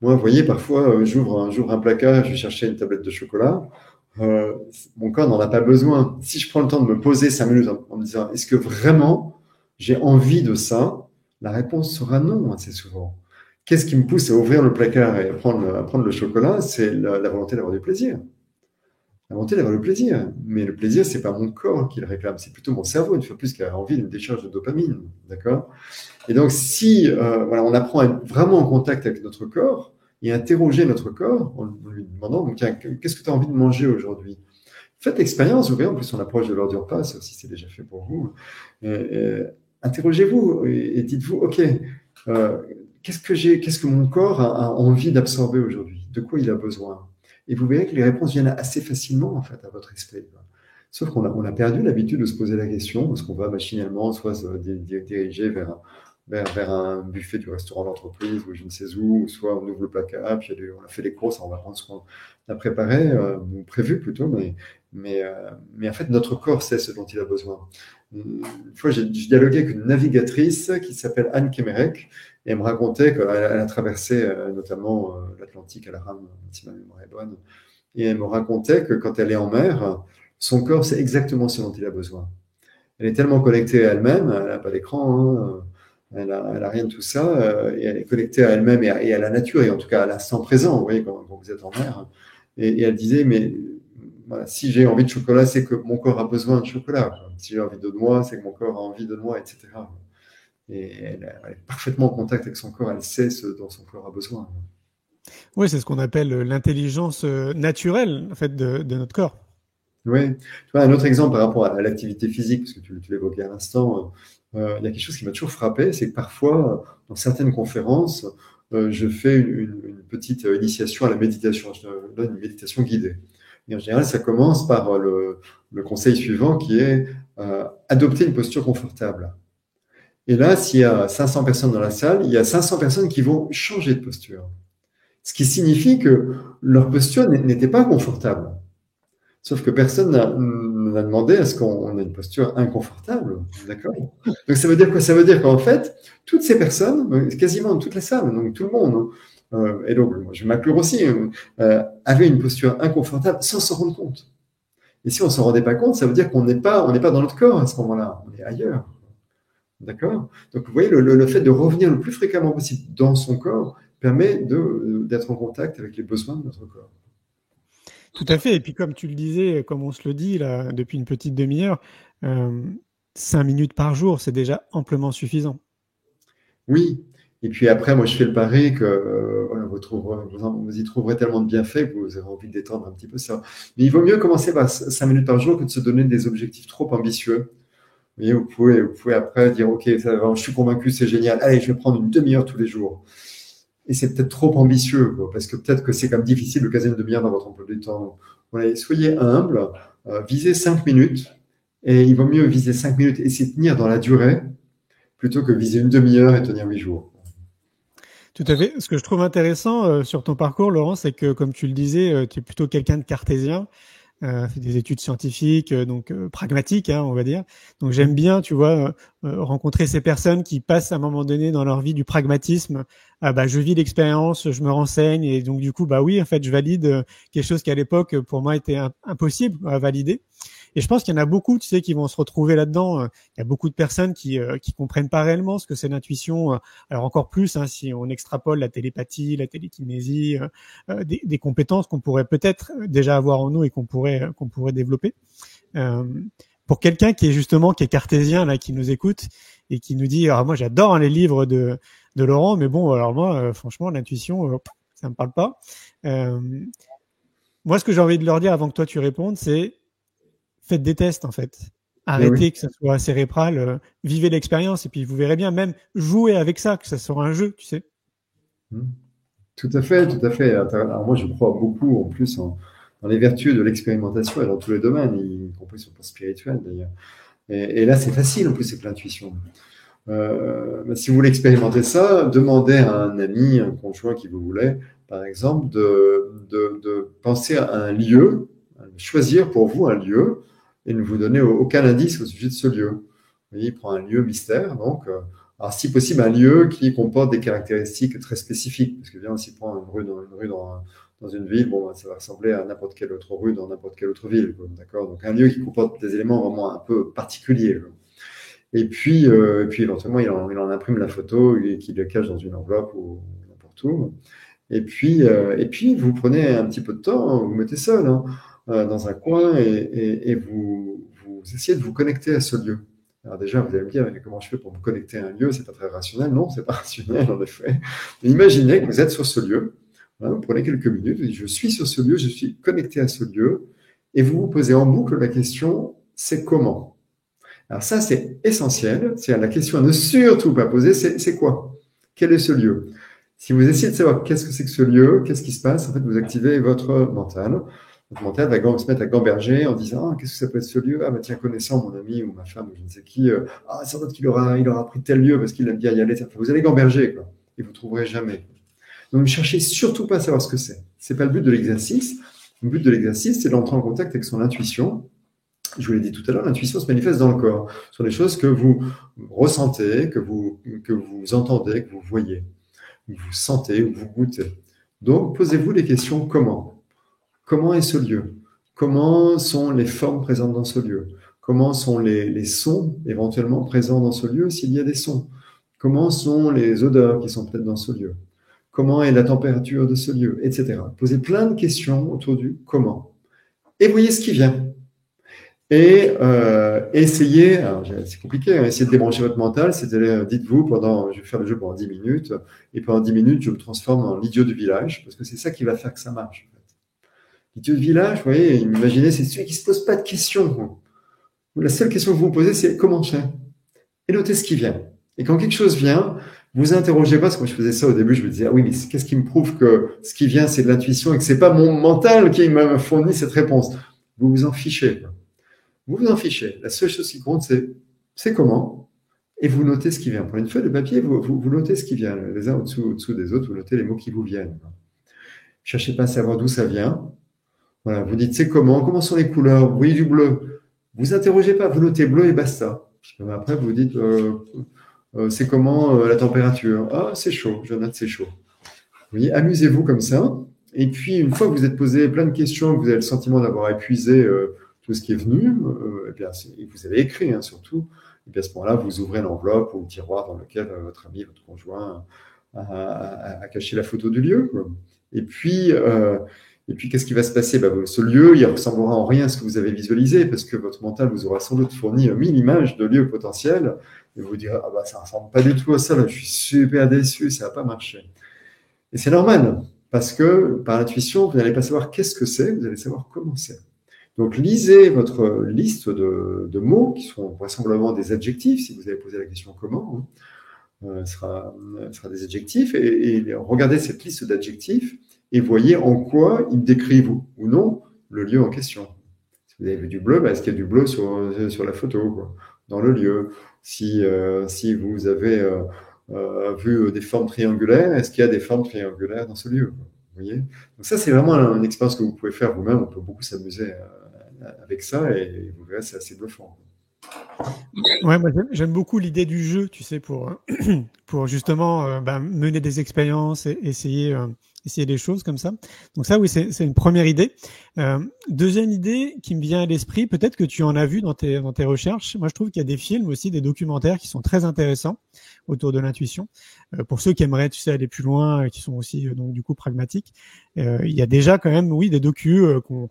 Moi, vous voyez, parfois, j'ouvre un placard, je vais chercher une tablette de chocolat, mon corps n'en a pas besoin. Si je prends le temps de me poser 5 minutes en me disant, est-ce que vraiment j'ai envie de ça? La réponse sera non, assez souvent. Qu'est-ce qui me pousse à ouvrir le placard et à prendre le chocolat? C'est la volonté d'avoir du plaisir. La volonté d'avoir le plaisir. Mais le plaisir, c'est pas mon corps qui le réclame, c'est plutôt mon cerveau, une fois plus, qui a envie d'une décharge de dopamine. D'accord? Et donc, si on apprend à être vraiment en contact avec notre corps et interroger notre corps en lui demandant, qu'est-ce que tu as envie de manger aujourd'hui? Faites l'expérience, vous verrez, en plus on approche de l'heure du repas, ça aussi c'est déjà fait pour vous. Interrogez-vous et dites-vous, ok, qu'est-ce que mon corps a envie d'absorber aujourd'hui? De quoi il a besoin? Et vous verrez que les réponses viennent assez facilement en fait à votre esprit. Sauf qu'on a perdu l'habitude de se poser la question, parce qu'on va machinalement soit se diriger vers un buffet du restaurant d'entreprise ou je ne sais où, soit on ouvre le placard, puis on a fait les courses, on va prendre ce qu'on a préparé, ou prévu plutôt, mais en fait notre corps sait ce dont il a besoin. Une fois, j'ai dialogué avec une navigatrice qui s'appelle Anne Kemerek, et elle me racontait qu'elle a traversé notamment l'Atlantique à la rame, si ma mémoire est bonne, et elle me racontait que quand elle est en mer, son corps sait exactement ce dont il a besoin. Elle est tellement connectée à elle-même, elle n'a pas d'écran, hein, elle a rien de tout ça, et elle est connectée à elle-même et à la nature, et en tout cas à l'instant présent, vous voyez, quand vous êtes en mer. Et elle disait, mais voilà, si j'ai envie de chocolat, c'est que mon corps a besoin de chocolat. Si j'ai envie de noix, c'est que mon corps a envie de noix, etc. Et elle est parfaitement en contact avec son corps, elle sait ce dont son corps a besoin. Oui, c'est ce qu'on appelle l'intelligence naturelle en fait, de notre corps. Oui. Tu vois, un autre exemple par rapport à l'activité physique, parce que tu l'évoquais à l'instant, il y a quelque chose qui m'a toujours frappé, c'est que parfois, dans certaines conférences, je fais une petite initiation à la méditation. Je donne une méditation guidée. Et en général, ça commence par le conseil suivant qui est adopter une posture confortable. Et là, s'il y a 500 personnes dans la salle, il y a 500 personnes qui vont changer de posture. Ce qui signifie que leur posture n'était pas confortable. Sauf que personne n'a demandé à ce qu'on ait une posture inconfortable. D'accord? Donc ça veut dire quoi? Ça veut dire qu'en fait, toutes ces personnes, quasiment toute la salle, donc tout le monde, et donc moi, je m'inclure aussi, avaient une posture inconfortable sans s'en rendre compte. Et si on ne s'en rendait pas compte, ça veut dire qu'on n'est pas dans notre corps à ce moment-là, on est ailleurs. D'accord? Donc vous voyez, le fait de revenir le plus fréquemment possible dans son corps permet d'être en contact avec les besoins de notre corps. Tout à fait. Et puis, comme tu le disais, comme on se le dit là depuis une petite demi-heure, 5 minutes par jour, c'est déjà amplement suffisant. Oui. Et puis après, moi, je fais le pari que voilà, vous y trouverez tellement de bienfaits que vous aurez envie d'étendre un petit peu ça. Mais il vaut mieux commencer par 5 minutes par jour que de se donner des objectifs trop ambitieux. Vous voyez, vous pouvez après dire, OK, ça va, je suis convaincu, c'est génial. Allez, je vais prendre une demi-heure tous les jours. Et c'est peut-être trop ambitieux, quoi, parce que peut-être que c'est comme difficile de caser une demi-heure dans votre emploi du temps. Donc, voilà, soyez humble, visez 5 minutes, et il vaut mieux viser 5 minutes et s'y tenir dans la durée, plutôt que viser une demi-heure et tenir 8 jours. Tout à fait. Ce que je trouve intéressant sur ton parcours, Laurent, c'est que, comme tu le disais, tu es plutôt quelqu'un de cartésien. Fait des études scientifiques, donc pragmatiques, hein, on va dire. Donc j'aime bien, tu vois, rencontrer ces personnes qui passent à un moment donné dans leur vie du pragmatisme. Je vis l'expérience, je me renseigne, et donc du coup, oui, en fait, je valide quelque chose qui à l'époque pour moi était impossible à valider. Et je pense qu'il y en a beaucoup, tu sais, qui vont se retrouver là-dedans. Il y a beaucoup de personnes qui comprennent pas réellement ce que c'est l'intuition. Alors encore plus, hein, si on extrapole la télépathie, la télékinésie, des compétences qu'on pourrait peut-être déjà avoir en nous et qu'on pourrait développer. Pour quelqu'un qui est cartésien là, qui nous écoute et qui nous dit, moi j'adore les livres de Laurent, mais bon, alors moi, franchement, l'intuition, ça me parle pas. Moi, ce que j'ai envie de leur dire avant que toi tu répondes, c'est faites des tests, en fait. Arrêtez que ça soit cérébral, vivez l'expérience, et puis vous verrez bien, même jouer avec ça, que ça soit un jeu, tu sais. Tout à fait, tout à fait. Alors moi, je crois beaucoup, en plus, dans les vertus de l'expérimentation et dans tous les domaines, y compris sur le plan spirituel, d'ailleurs. Et là, c'est facile, en plus, c'est que l'intuition. Si vous voulez expérimenter ça, demandez à un ami, un conjoint qui vous voulez, par exemple, de penser à un lieu, choisir pour vous un lieu, et ne vous donner aucun indice au sujet de ce lieu. Vous voyez, il prend un lieu mystère, donc, alors si possible, un lieu qui comporte des caractéristiques très spécifiques, parce que bien, s'il prend une rue dans une ville, ça va ressembler à n'importe quelle autre rue dans n'importe quelle autre ville, d'accord? Donc un lieu qui comporte des éléments vraiment un peu particuliers. Et puis éventuellement, il en imprime la photo et qu'il le cache dans une enveloppe ou n'importe où. Et puis vous prenez un petit peu de temps, vous mettez seul, dans un coin et vous essayez de vous connecter à ce lieu. Alors déjà, vous allez me dire, comment je fais pour me connecter à un lieu? C'est pas très rationnel. Non, c'est pas rationnel, en effet. Mais imaginez que vous êtes sur ce lieu. Vous prenez quelques minutes, vous dites, je suis sur ce lieu, je suis connecté à ce lieu. Et vous vous posez en boucle la question, c'est comment? Alors ça, c'est essentiel. C'est la question à ne surtout pas poser, c'est quoi? Quel est ce lieu? Si vous essayez de savoir qu'est-ce que c'est que ce lieu, qu'est-ce qui se passe, en fait, vous activez votre mental. Votre mental va se mettre à gamberger en disant qu'est-ce que ça peut être ce lieu? Tiens, connaissant mon ami ou ma femme ou je ne sais qui, sans doute qu'il aura pris tel lieu parce qu'il aime bien y aller. Vous allez gamberger, quoi, et vous ne trouverez jamais. Donc ne cherchez surtout pas à savoir ce que c'est. C'est pas le but de l'exercice. Le but de l'exercice, c'est d'entrer en contact avec son intuition. Je vous l'ai dit tout à l'heure, l'intuition se manifeste dans le corps, sur des choses que vous ressentez, que vous entendez, que vous voyez, que vous sentez ou vous goûtez. Donc, posez-vous des questions comment. Comment est ce lieu? Comment sont les formes présentes dans ce lieu? Comment sont les sons éventuellement présents dans ce lieu s'il y a des sons? Comment sont les odeurs qui sont peut-être dans ce lieu? Comment est la température de ce lieu, etc. Posez plein de questions autour du comment. Et voyez ce qui vient. Et essayez, c'est compliqué, hein, essayez de débrancher votre mental, c'est-à-dire dites-vous, je vais faire le jeu pendant 10 minutes, et pendant 10 minutes, je me transforme en l'idiot du village, parce que c'est ça qui va faire que ça marche. En fait. L'idiot du village, vous voyez, imaginez, c'est celui qui ne se pose pas de questions. La seule question que vous vous posez, c'est comment je fais? Et notez ce qui vient. Et quand quelque chose vient, vous interrogez pas, parce que moi je faisais ça au début, je me disais, ah oui, mais qu'est-ce qui me prouve que ce qui vient, c'est de l'intuition et que c'est pas mon mental qui m'a fourni cette réponse? Vous vous en fichez. Vous vous en fichez. La seule chose qui compte, c'est comment, et vous notez ce qui vient. Prenez une feuille de papier, vous notez ce qui vient. Les uns au-dessous des autres, vous notez les mots qui vous viennent. Cherchez pas à savoir d'où ça vient. Voilà, vous dites, c'est comment sont les couleurs? Vous voyez du bleu. Vous interrogez pas, vous notez bleu et basta. Après, vous dites, c'est comment la température? Ah, c'est chaud, je note, c'est chaud. Vous voyez, amusez-vous comme ça. Et puis, une fois que vous êtes posé plein de questions, que vous avez le sentiment d'avoir épuisé tout ce qui est venu, et bien, vous avez écrit surtout, et bien à ce moment-là, vous ouvrez l'enveloppe ou le tiroir dans lequel votre ami, votre conjoint a caché la photo du lieu. Quoi. Et puis, qu'est-ce qui va se passer? Ce lieu, il ressemblera en rien à ce que vous avez visualisé, parce que votre mental vous aura sans doute fourni 1000 images de lieux potentiels, et vous direz, ah ça ne ressemble pas du tout à ça, là, je suis super déçu, ça n'a pas marché. Et c'est normal, parce que par l'intuition, vous n'allez pas savoir qu'est-ce que c'est, vous allez savoir comment c'est. Donc, lisez votre liste de mots, qui sont vraisemblablement des adjectifs, si vous avez posé la question comment, sera des adjectifs, et regardez cette liste d'adjectifs, et voyez en quoi ils décrivent ou non le lieu en question. Si vous avez vu du bleu, est-ce qu'il y a du bleu sur la photo, quoi, dans le lieu? Si vous avez vu des formes triangulaires, est-ce qu'il y a des formes triangulaires dans ce lieu, quoi, vous voyez? Donc ça, c'est vraiment une expérience que vous pouvez faire vous-même. On peut beaucoup s'amuser avec ça, et vous verrez, c'est assez bluffant. Ouais, moi j'aime beaucoup l'idée du jeu, tu sais, pour justement mener des expériences et essayer des choses comme ça. Donc ça, oui, c'est une première idée. Deuxième idée qui me vient à l'esprit, peut-être que tu en as vu dans tes recherches. Moi, je trouve qu'il y a des films aussi, des documentaires qui sont très intéressants autour de l'intuition. Pour ceux qui aimeraient, tu sais, aller plus loin, qui sont aussi donc du coup pragmatiques, il y a déjà quand même, oui, des docus qu'on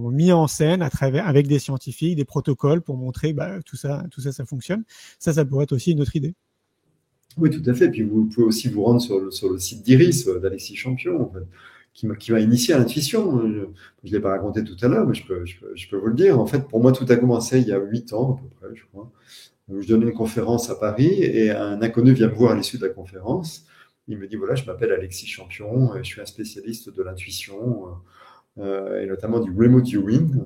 mis en scène avec des scientifiques, des protocoles pour montrer tout ça fonctionne. Ça pourrait être aussi une autre idée. Oui, tout à fait. Puis vous pouvez aussi vous rendre sur le site d'Iris, d'Alexis Champion, en fait, qui m'a initié à l'intuition. Je ne l'ai pas raconté tout à l'heure, mais je peux vous le dire. En fait, pour moi, tout a commencé il y a 8 ans, à peu près, je crois. Donc, je donnais une conférence à Paris et un inconnu vient me voir à l'issue de la conférence. Il me dit, voilà, je m'appelle Alexis Champion, je suis un spécialiste de l'intuition, et notamment du remote viewing.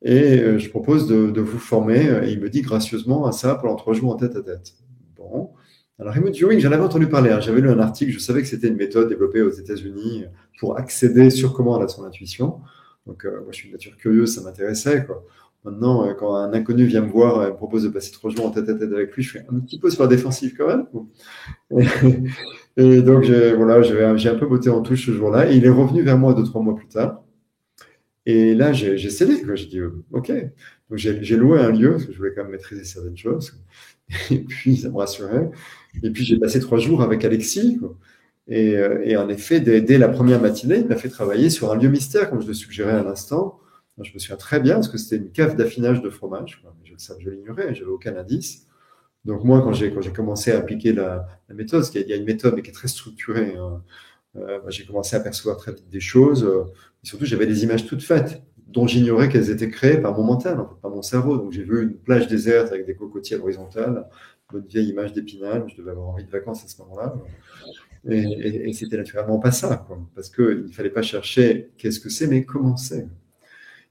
Et je propose de vous former, et il me dit gracieusement à ça pendant 3 jours en tête-à-tête. Bon. Alors, remote viewing, j'en avais entendu parler. J'avais lu un article, je savais que c'était une méthode développée aux États-Unis pour accéder sûrement à son intuition. Donc, moi, je suis de nature curieuse, ça m'intéressait, quoi. Maintenant, quand un inconnu vient me voir et me propose de passer 3 jours en tête-à-tête avec lui, je suis un petit peu sur la défensive quand même. Et donc, j'ai un peu botté en touche ce jour-là. Et il est revenu vers moi 2-3 mois plus tard. Et là, j'ai cédé, quoi. J'ai dit, OK. Donc, j'ai loué un lieu, parce que je voulais quand même maîtriser certaines choses. Et puis, ça me rassurait. Et puis, j'ai passé 3 jours avec Alexis, quoi. Et en effet, dès la première matinée, il m'a fait travailler sur un lieu mystère, comme je le suggérais à l'instant. Je me souviens très bien, parce que c'était une cave d'affinage de fromage. Je l'ignorais, je n'avais aucun indice. Donc, moi, quand j'ai commencé à appliquer la méthode, parce qu'il y a une méthode, mais qui est très structurée, j'ai commencé à percevoir très vite des choses. Et surtout, j'avais des images toutes faites, dont j'ignorais qu'elles étaient créées par mon mental, en fait, par mon cerveau. Donc, j'ai vu une plage déserte avec des cocotiers horizontales, une vieille image d'Épinal. Je devais avoir envie de vacances à ce moment-là. Et c'était naturellement pas ça, quoi, parce qu'il ne fallait pas chercher qu'est-ce que c'est, mais comment c'est.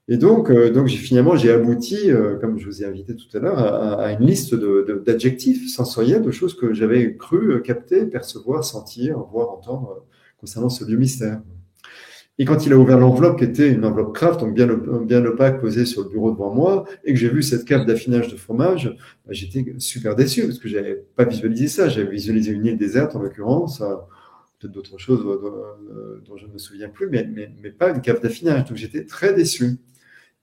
Et donc finalement, j'ai abouti, comme je vous ai invité tout à l'heure, à une liste d'adjectifs sensoriels, de choses que j'avais cru capter, percevoir, sentir, voir, entendre concernant ce lieu mystère. Et quand il a ouvert l'enveloppe, qui était une enveloppe craft, donc bien opaque, posée sur le bureau devant moi, et que j'ai vu cette cave d'affinage de fromage, j'étais super déçu, parce que je n'avais pas visualisé ça. J'avais visualisé une île déserte, en l'occurrence, peut-être d'autres choses dont je ne me souviens plus, mais pas une cave d'affinage. Donc j'étais très déçu.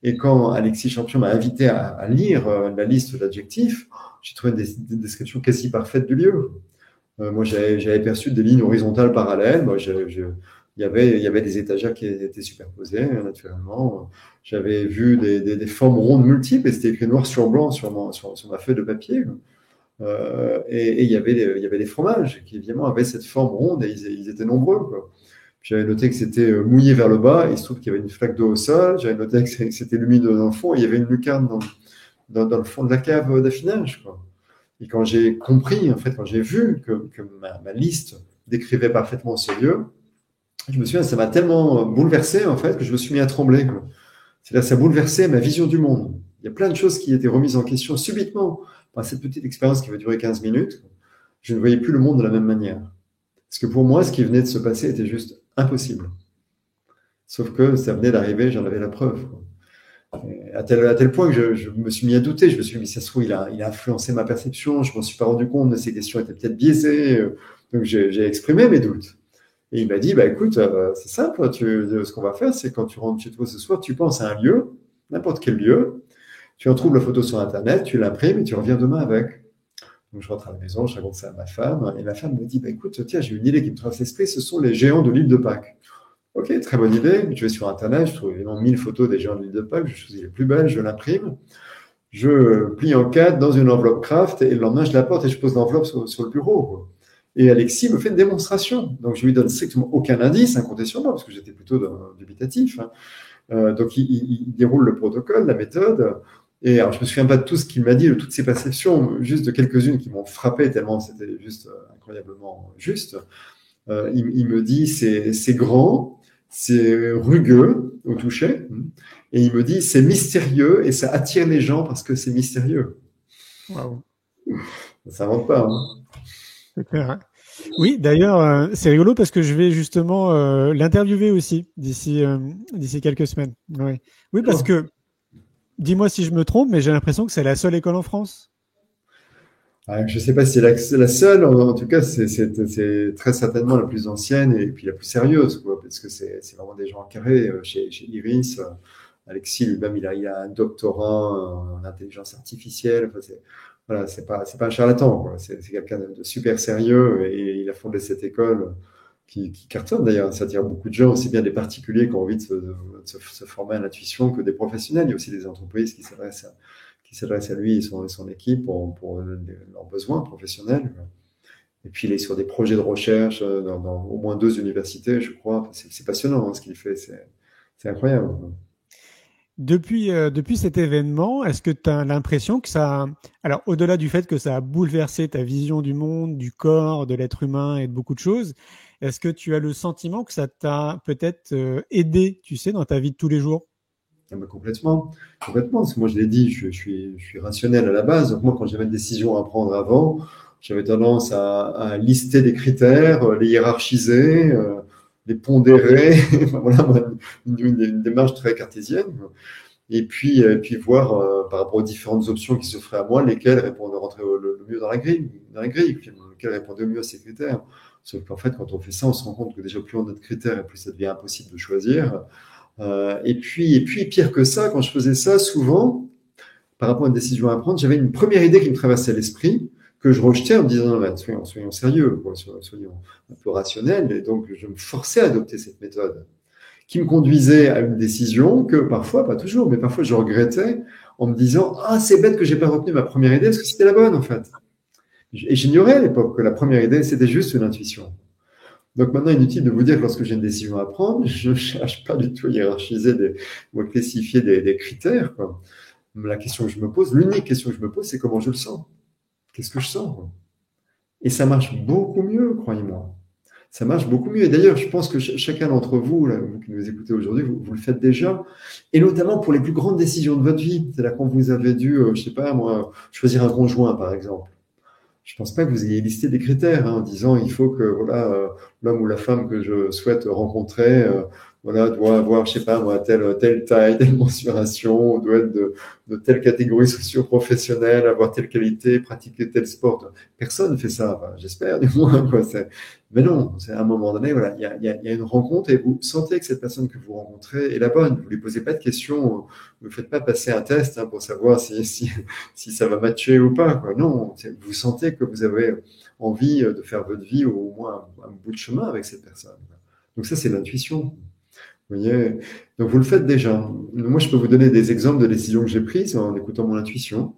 Et quand Alexis Champion m'a invité à lire la liste d'adjectifs, j'ai trouvé une description quasi parfaite du lieu. Moi, j'avais perçu des lignes horizontales parallèles. Moi, il y avait des étagères qui étaient superposées, naturellement. J'avais vu des formes rondes multiples et c'était écrit noir sur blanc sur ma feuille de papier. Et il y avait des fromages qui, évidemment, avaient cette forme ronde et ils étaient nombreux, quoi. J'avais noté que c'était mouillé vers le bas, et il se trouve qu'il y avait une flaque d'eau au sol. J'avais noté que c'était lumineux dans le fond, et il y avait une lucarne dans le fond de la cave d'affinage, quoi. Et quand j'ai compris, en fait, quand j'ai vu que ma liste décrivait parfaitement ce lieu, je me souviens, ça m'a tellement bouleversé, en fait, que je me suis mis à trembler, quoi. C'est-à-dire, ça bouleversait ma vision du monde. Il y a plein de choses qui étaient remises en question subitement par cette petite expérience qui va durer 15 minutes. Je ne voyais plus le monde de la même manière. Parce que pour moi, ce qui venait de se passer était juste impossible. Sauf que ça venait d'arriver, j'en avais la preuve, quoi. À tel point que je me suis mis à douter. Je me suis dit, mais ça se trouve, il a influencé ma perception. Je ne m'en suis pas rendu compte, mais ces questions étaient peut-être biaisées. Donc j'ai exprimé mes doutes. Et il m'a dit, bah, écoute, c'est simple, ce qu'on va faire, c'est quand tu rentres chez toi ce soir, tu penses à un lieu, n'importe quel lieu, tu en trouves la photo sur Internet, tu l'imprimes et tu reviens demain avec. Donc je rentre à la maison, je raconte ça à ma femme, et ma femme me dit, bah, écoute, tiens, j'ai une idée qui me traverse l'esprit, ce sont les géants de l'île de Pâques. Ok, très bonne idée. Je vais sur Internet, je trouve évidemment 1000 photos des géants de l'île de Pâques, je choisis les plus belles, je l'imprime, je plie en 4 dans une enveloppe craft, et le lendemain, je la porte et je pose l'enveloppe sur le bureau, quoi. Et Alexis me fait une démonstration. Donc, je lui donne strictement aucun indice, compter sur moi, parce que j'étais plutôt dubitatif. Donc, il déroule le protocole, la méthode. Et alors, je me souviens pas de tout ce qu'il m'a dit, de toutes ses perceptions, juste de quelques-unes qui m'ont frappé tellement c'était juste incroyablement juste. Il me dit, c'est grand, c'est rugueux au toucher. Et il me dit, c'est mystérieux et ça attire les gens parce que c'est mystérieux. Waouh. Ça s'invente pas, hein. C'est clair, hein. Oui, d'ailleurs, c'est rigolo parce que je vais justement l'interviewer aussi d'ici quelques semaines. Oui, oui, parce que, dis-moi si je me trompe, mais j'ai l'impression que c'est la seule école en France. Je ne sais pas si c'est la seule, en tout cas, c'est très certainement la plus ancienne et puis la plus sérieuse, quoi, parce que c'est vraiment des gens carrés. Chez Iris, Alexis lui-même, il a un doctorat en intelligence artificielle. Enfin, voilà, c'est pas un charlatan, quoi. C'est quelqu'un de super sérieux et il a fondé cette école qui cartonne d'ailleurs. Ça attire beaucoup de gens, aussi bien des particuliers qui ont envie de se former à l'intuition que des professionnels. Il y a aussi des entreprises qui s'adressent à lui et son équipe pour leurs besoins professionnels. Et puis il est sur des projets de recherche dans au moins 2 universités, je crois. C'est passionnant, hein, ce qu'il fait, c'est incroyable. Depuis cet événement, est-ce que tu as l'impression que alors au-delà du fait que ça a bouleversé ta vision du monde, du corps, de l'être humain et de beaucoup de choses, est-ce que tu as le sentiment que ça t'a peut-être aidé, tu sais, dans ta vie de tous les jours? Ah bah complètement. Parce que moi, je l'ai dit, je suis rationnel à la base. Donc moi, quand j'avais une décision à prendre avant, j'avais tendance à lister des critères, les hiérarchiser, les pondérer. Voilà, une démarche très cartésienne. Et puis voir par rapport aux différentes options qui s'offraient à moi, lesquelles rentraient le mieux dans la grille, lesquelles répondaient le mieux à ces critères. Sauf qu'en fait, quand on fait ça, on se rend compte que déjà plus on a de critères, et plus ça devient impossible de choisir. Et puis, pire que ça, quand je faisais ça, souvent, par rapport à une décision à prendre, j'avais une première idée qui me traversait l'esprit, que je rejetais en me disant, non, mais soyons sérieux, quoi, soyons un peu rationnels. Et donc, je me forçais à adopter cette méthode, qui me conduisait à une décision que parfois, pas toujours, mais parfois je regrettais en me disant, ah, c'est bête que j'ai pas retenu ma première idée, parce que c'était la bonne, en fait. Et j'ignorais à l'époque que la première idée, c'était juste une intuition. Donc maintenant, inutile de vous dire que lorsque j'ai une décision à prendre, je ne cherche pas du tout à hiérarchiser ou à classifier des critères, quoi. La question que je me pose, l'unique question que je me pose, c'est comment je le sens. Qu'est-ce que je sens, quoi. Et ça marche beaucoup mieux, croyez-moi. Ça marche beaucoup mieux. Et d'ailleurs, je pense que chacun d'entre vous, là, vous qui nous écoutez aujourd'hui, vous le faites déjà. Et notamment pour les plus grandes décisions de votre vie. C'est-à-dire quand vous avez dû, je sais pas moi, choisir un conjoint, par exemple. Je pense pas que vous ayez listé des critères, hein, en disant il faut que voilà l'homme ou la femme que je souhaite rencontrer voilà, doit avoir, je sais pas moi, telle taille, telle mensuration, doit être de telle catégorie socio-professionnelle, avoir telle qualité, pratiquer tel sport. Personne ne fait ça, enfin, j'espère du moins, quoi. Mais non, c'est à un moment donné, voilà, il y a une rencontre et vous sentez que cette personne que vous rencontrez est la bonne. Vous lui posez pas de questions, vous ne faites pas passer un test pour savoir si ça va matcher ou pas, quoi. Non, vous sentez que vous avez envie de faire votre vie ou au moins un bout de chemin avec cette personne. Donc ça, c'est l'intuition. Vous voyez, donc vous le faites déjà. Moi, je peux vous donner des exemples de décisions que j'ai prises en écoutant mon intuition.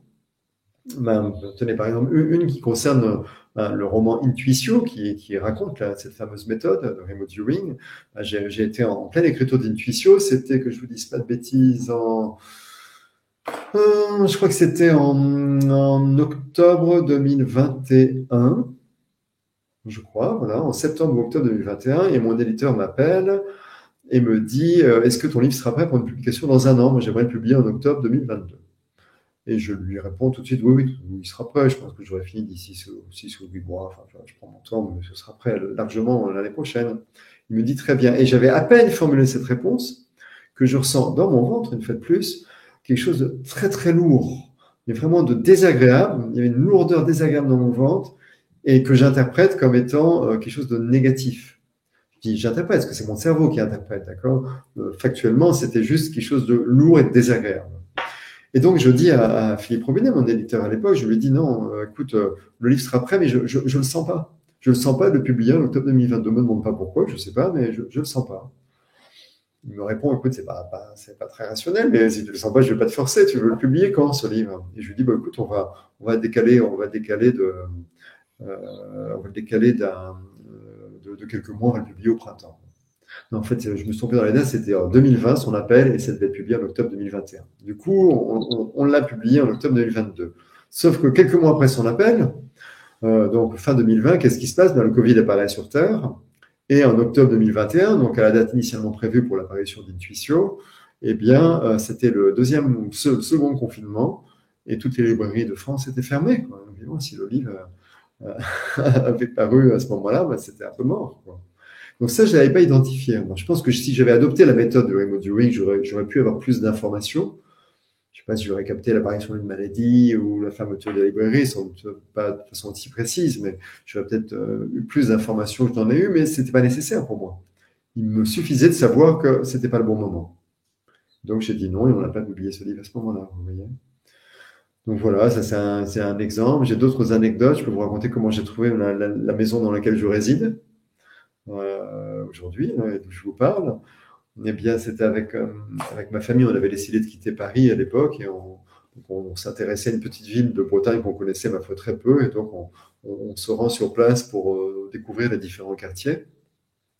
Tenez, par exemple, une qui concerne le roman Intuitio, qui raconte cette fameuse méthode de remote viewing. J'ai été en pleine écriture d'Intuitio. C'était, que je vous dise pas de bêtises, je crois que c'était en octobre 2021. Je crois, voilà, en septembre ou octobre 2021. Et mon éditeur m'appelle et me dit est-ce que ton livre sera prêt pour une publication dans un an? Moi, j'aimerais le publier en octobre 2022. Et je lui réponds tout de suite oui, il sera prêt. Je pense que j'aurai fini d'ici 6 ou 8 mois. Enfin, je prends mon temps, mais ce sera prêt largement l'année prochaine. Il me dit très bien. Et j'avais à peine formulé cette réponse que je ressens dans mon ventre, une fois de plus, quelque chose de très, très lourd, mais vraiment de désagréable. Il y avait une lourdeur désagréable dans mon ventre et que j'interprète comme étant quelque chose de négatif. J'interprète, parce que c'est mon cerveau qui interprète, d'accord? Factuellement, c'était juste quelque chose de lourd et de désagréable. Et donc, je dis à Philippe Robinet, mon éditeur à l'époque, je lui dis non, écoute, le livre sera prêt, mais je le sens pas. Je le sens pas de le publier en octobre 2022. Ne me demande pas pourquoi, je sais pas, mais je le sens pas. Il me répond, écoute, c'est pas très rationnel, mais si tu le sens pas, je vais pas te forcer. Tu veux le publier quand, ce livre? Et je lui dis, bah, écoute, on va décaler de quelques mois, on va le publier au printemps. Non, en fait, je me suis trompé dans les dates, c'était en 2020 son appel et ça devait être publié en octobre 2021. Du coup, on l'a publié en octobre 2022. Sauf que quelques mois après son appel, donc fin 2020, qu'est-ce qui se passe? Le Covid apparaît sur Terre. Et en octobre 2021, donc à la date initialement prévue pour l'apparition d'Intuitio, eh bien, c'était le second confinement et toutes les librairies de France étaient fermées, quoi. Donc, évidemment, si le livre avait paru à ce moment-là, c'était un peu mort, quoi. Donc ça, je ne l'avais pas identifié. Alors, je pense que si j'avais adopté la méthode de remote viewing, j'aurais pu avoir plus d'informations. Je ne sais pas si j'aurais capté l'apparition d'une maladie ou la fermeture de la librairie, sans doute pas de façon aussi précise, mais j'aurais peut-être eu plus d'informations que je n'en ai eu, mais ce n'était pas nécessaire pour moi. Il me suffisait de savoir que ce n'était pas le bon moment. Donc j'ai dit non et on n'a pas publié ce livre à ce moment-là, vous voyez. Donc voilà, ça c'est un exemple. J'ai d'autres anecdotes. Je peux vous raconter comment j'ai trouvé la maison dans laquelle je réside aujourd'hui, d'où je vous parle. Eh bien, c'était avec ma famille, on avait décidé de quitter Paris à l'époque et on s'intéressait à une petite ville de Bretagne qu'on connaissait ma foi très peu, et donc on se rend sur place pour découvrir les différents quartiers.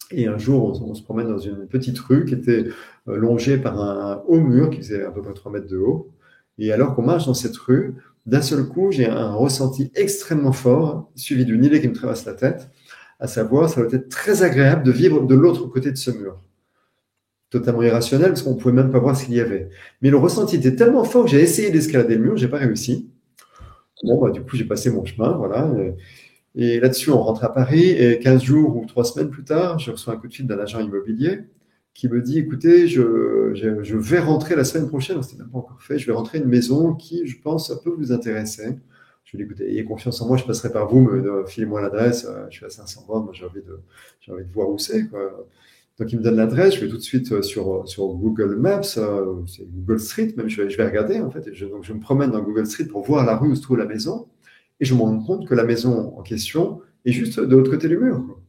Et un jour, on se promène dans une petite rue qui était longée par un haut mur qui faisait à peu près 3 mètres de haut. Et alors qu'on marche dans cette rue, d'un seul coup, j'ai un ressenti extrêmement fort, suivi d'une idée qui me traverse la tête, à savoir, ça doit être très agréable de vivre de l'autre côté de ce mur. Totalement irrationnel, parce qu'on ne pouvait même pas voir ce qu'il y avait. Mais le ressenti était tellement fort que j'ai essayé d'escalader le mur, j'ai pas réussi. Bon, du coup, j'ai passé mon chemin, voilà. Et là-dessus, on rentre à Paris, et 15 jours ou 3 semaines plus tard, je reçois un coup de fil d'un agent immobilier qui me dit, écoutez, je vais rentrer la semaine prochaine, c'était même pas encore fait, je vais rentrer une maison qui, je pense, peut vous intéresser. Je lui ai dit, écoutez, ayez confiance en moi, je passerai par vous, mais filez-moi l'adresse, je suis à 520, moi j'ai envie de voir où c'est, quoi. Donc il me donne l'adresse, je vais tout de suite sur Google Maps, c'est Google Street, même je vais regarder en fait, donc je me promène dans Google Street pour voir la rue où se trouve la maison, et je me rends compte que la maison en question est juste de l'autre côté du mur, quoi.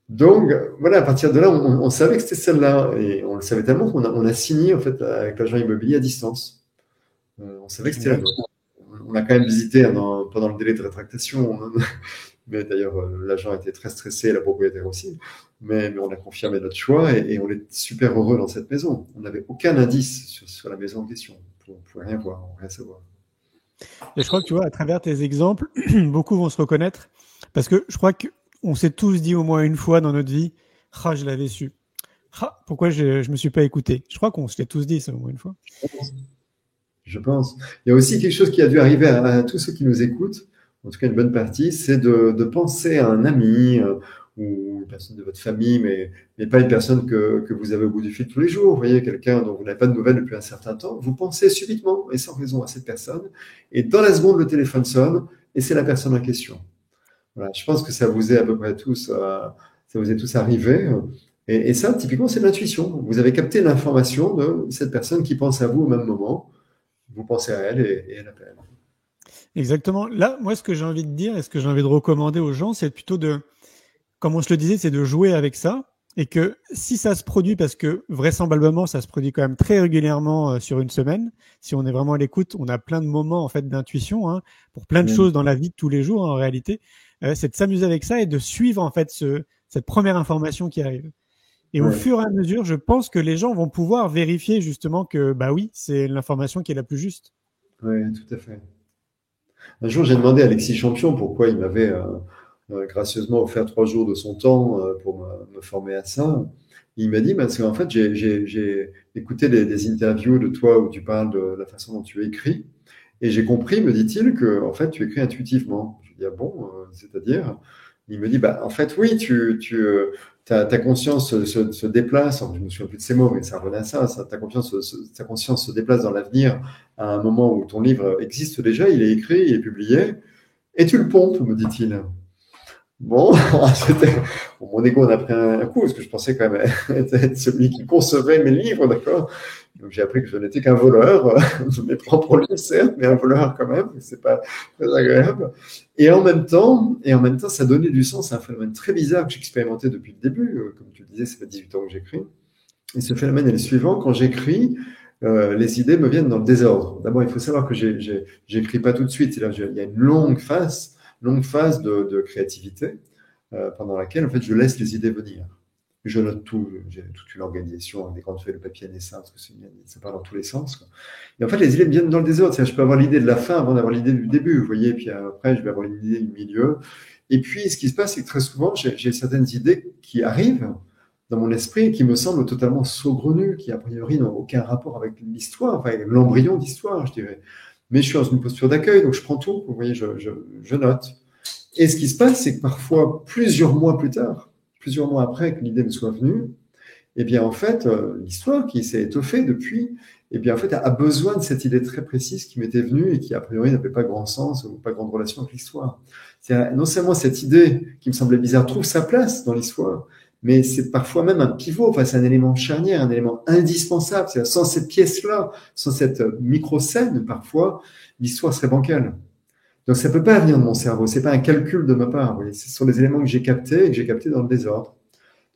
Donc voilà, à partir de là, on savait que c'était celle-là, et on le savait tellement qu'on a signé en fait avec l'agent immobilier à distance. On savait que c'était là. On a quand même visité pendant le délai de rétractation, mais d'ailleurs l'agent était très stressé, la propriétaire aussi, mais on a confirmé notre choix et on est super heureux dans cette maison. On n'avait aucun indice sur la maison en question, on ne pouvait rien voir, rien savoir. Et je crois que tu vois, à travers tes exemples, beaucoup vont se reconnaître, parce que je crois qu'on s'est tous dit au moins une fois dans notre vie, ah, je l'avais su, ah, pourquoi je me suis pas écouté. Je crois qu'on se l'est tous dit ça au moins une fois. Je pense. Il y a aussi quelque chose qui a dû arriver à tous ceux qui nous écoutent, en tout cas une bonne partie, c'est de penser à un ami ou une personne de votre famille, mais pas une personne que vous avez au bout du fil tous les jours. Vous voyez, quelqu'un dont vous n'avez pas de nouvelles depuis un certain temps, vous pensez subitement et sans raison à cette personne, et dans la seconde, le téléphone sonne, et c'est la personne en question. Voilà, je pense que ça vous est à peu près tous, ça vous est tous arrivé. Et ça, typiquement, c'est de l'intuition. Vous avez capté l'information de cette personne qui pense à vous au même moment. Vous pensez à elle et elle appelle. Exactement. Là, moi, ce que j'ai envie de dire et ce que j'ai envie de recommander aux gens, c'est plutôt comme on se le disait, c'est de jouer avec ça. Et que si ça se produit, parce que vraisemblablement, ça se produit quand même très régulièrement sur une semaine, si on est vraiment à l'écoute, on a plein de moments en fait d'intuition pour plein de choses dans la vie de tous les jours en réalité. C'est de s'amuser avec ça et de suivre en fait cette première information qui arrive. Et au fur et à mesure, je pense que les gens vont pouvoir vérifier justement que bah oui, c'est l'information qui est la plus juste. Oui, tout à fait. Un jour, j'ai demandé à Alexis Champion pourquoi il m'avait gracieusement offert 3 jours de son temps pour me former à ça. Il m'a dit, parce qu'en fait, j'ai écouté des interviews de toi où tu parles de la façon dont tu écris, et j'ai compris, me dit-il, que en fait, tu écris intuitivement. Je lui dis, ah bon, c'est-à-dire? Il me dit, bah, en fait, oui, ta conscience se déplace, je ne me souviens plus de ces mots, mais ça revenait à ça, ta conscience se déplace dans l'avenir à un moment où ton livre existe déjà, il est écrit, il est publié, et tu le pompes, me dit-il. Bon, mon ego en a pris un coup, parce que je pensais quand même être celui qui concevait mes livres, d'accord? Donc j'ai appris que je n'étais qu'un voleur, de mes propres livres, certes, mais un voleur quand même, c'est pas très agréable. Et en même temps, ça donnait du sens à un phénomène très bizarre que j'expérimentais depuis le début. Comme tu le disais, ça fait 18 ans que j'écris. Et ce phénomène est le suivant: quand j'écris, les idées me viennent dans le désordre. D'abord, il faut savoir que j'écris pas tout de suite. C'est-à-dire, il y a une longue phase de créativité pendant laquelle, en fait, je laisse les idées venir. Je note tout, j'ai toute une organisation avec des grandes feuilles de papier à dessin, parce que ça part dans tous les sens, quoi. Et en fait, les idées me viennent dans le désordre. C'est-à-dire, je peux avoir l'idée de la fin avant d'avoir l'idée du début, vous voyez, et puis après, je vais avoir l'idée du milieu. Et puis, ce qui se passe, c'est que très souvent, j'ai certaines idées qui arrivent dans mon esprit et qui me semblent totalement saugrenues, qui a priori n'ont aucun rapport avec l'histoire, enfin, avec l'embryon d'histoire, je dirais. Mais je suis dans une posture d'accueil, donc je prends tout, vous voyez, je note. Et ce qui se passe, c'est que parfois, plusieurs mois après que l'idée me soit venue, eh bien, en fait, l'histoire qui s'est étoffée depuis, eh bien, en fait, a besoin de cette idée très précise qui m'était venue et qui, a priori, n'avait pas grand sens ou pas grande relation avec l'histoire. Non seulement cette idée qui me semblait bizarre trouve sa place dans l'histoire, mais c'est parfois même un pivot, enfin, c'est un élément charnière, un élément indispensable. C'est-à-dire, sans cette pièce-là, sans cette micro-scène, parfois, l'histoire serait bancale. Donc, ça peut pas venir de mon cerveau, c'est pas un calcul de ma part. Vous voyez, ce sont des éléments que j'ai captés et que j'ai captés dans le désordre.